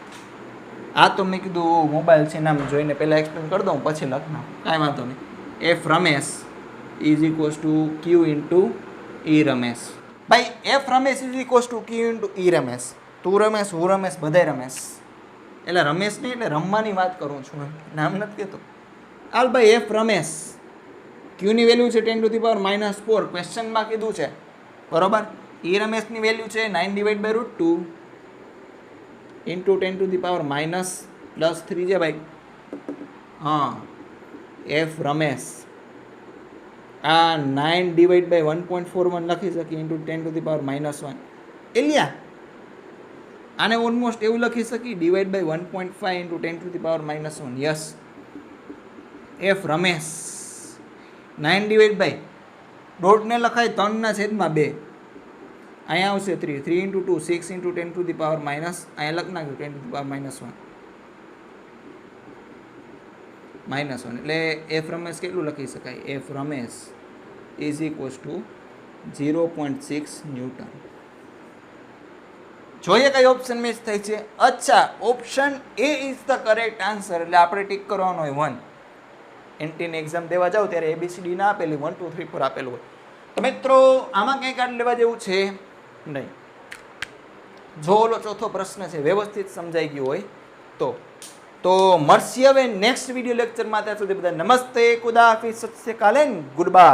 આ તો મેં કીધું મોબાઈલ છે નામ જોઈને પહેલાં એક્સપ્લેન કરી દઉં પછી લખના, કાંઈ વાંધો નહીં. F Ramesh is equals two Q into E Ramesh. ભાઈ F Ramesh is equals two Q into E Ramesh. તું રમેશ, હું રમેશ, બધાય રમેશ. એટલે રમેશ નહીં, એટલે રમવાની વાત કરું છું, નામ નથી કહેતો. હાલ ભાઈ F રમેશ, Qની વેલ્યુ છે 10 ટુ ધી પાવર માઇનસ 4 ક્વેશ્ચનમાં કીધું છે બરોબર. E રમેશની વેલ્યુ છે 9 divide by √2 into 10 to the power minus plus 3 છે ભાઈ. હા F રમેશ આ 9 ડિવાઇડ બાય 1.41 લખી શકીએ into 10 to the power minus 1. એલિયા આને ઓલમોસ્ટ એવું લખી શકીએ divide by 1.5 into 10 to the power minus 1. Yes F RMS 9 divide by ડોટને લખાય 3/2. અહીંયા આવશે 3 into 2 6 into 10 to the power minus, અહીંયા લખ નાખ્યું 10 ટુ ધી પાવર -1 એટલે F રમેશ કેટલું લખી શકાય? F Ramesh is equals two 0.6 newton. જોઈએ કઈ ઓપ્શન મેચ થાય છે. અચ્છા option A is the correct answer. એટલે આપણે ટીક કરવાનો હોય 1. એનટીની એક્ઝામ દેવા જાવ ત્યારે ABCD ના આપેલી 1 2 3 4 આપેલું હોય. તો મિત્રો આમાં કંઈ કાઢ લેવા જેવું છે નહીં. જો ઓલો ચોથો પ્રશ્ન છે વ્યવસ્થિત સમજાઈ ગયો હોય તો મળશે હવે નેક્સ્ટ વિડીયો લેક્ચરમાં. ત્યાં સુધી બધા નમસ્તે, ખુદા હાફિઝ, સત શ્રી અકાલ, ગુડ બાય.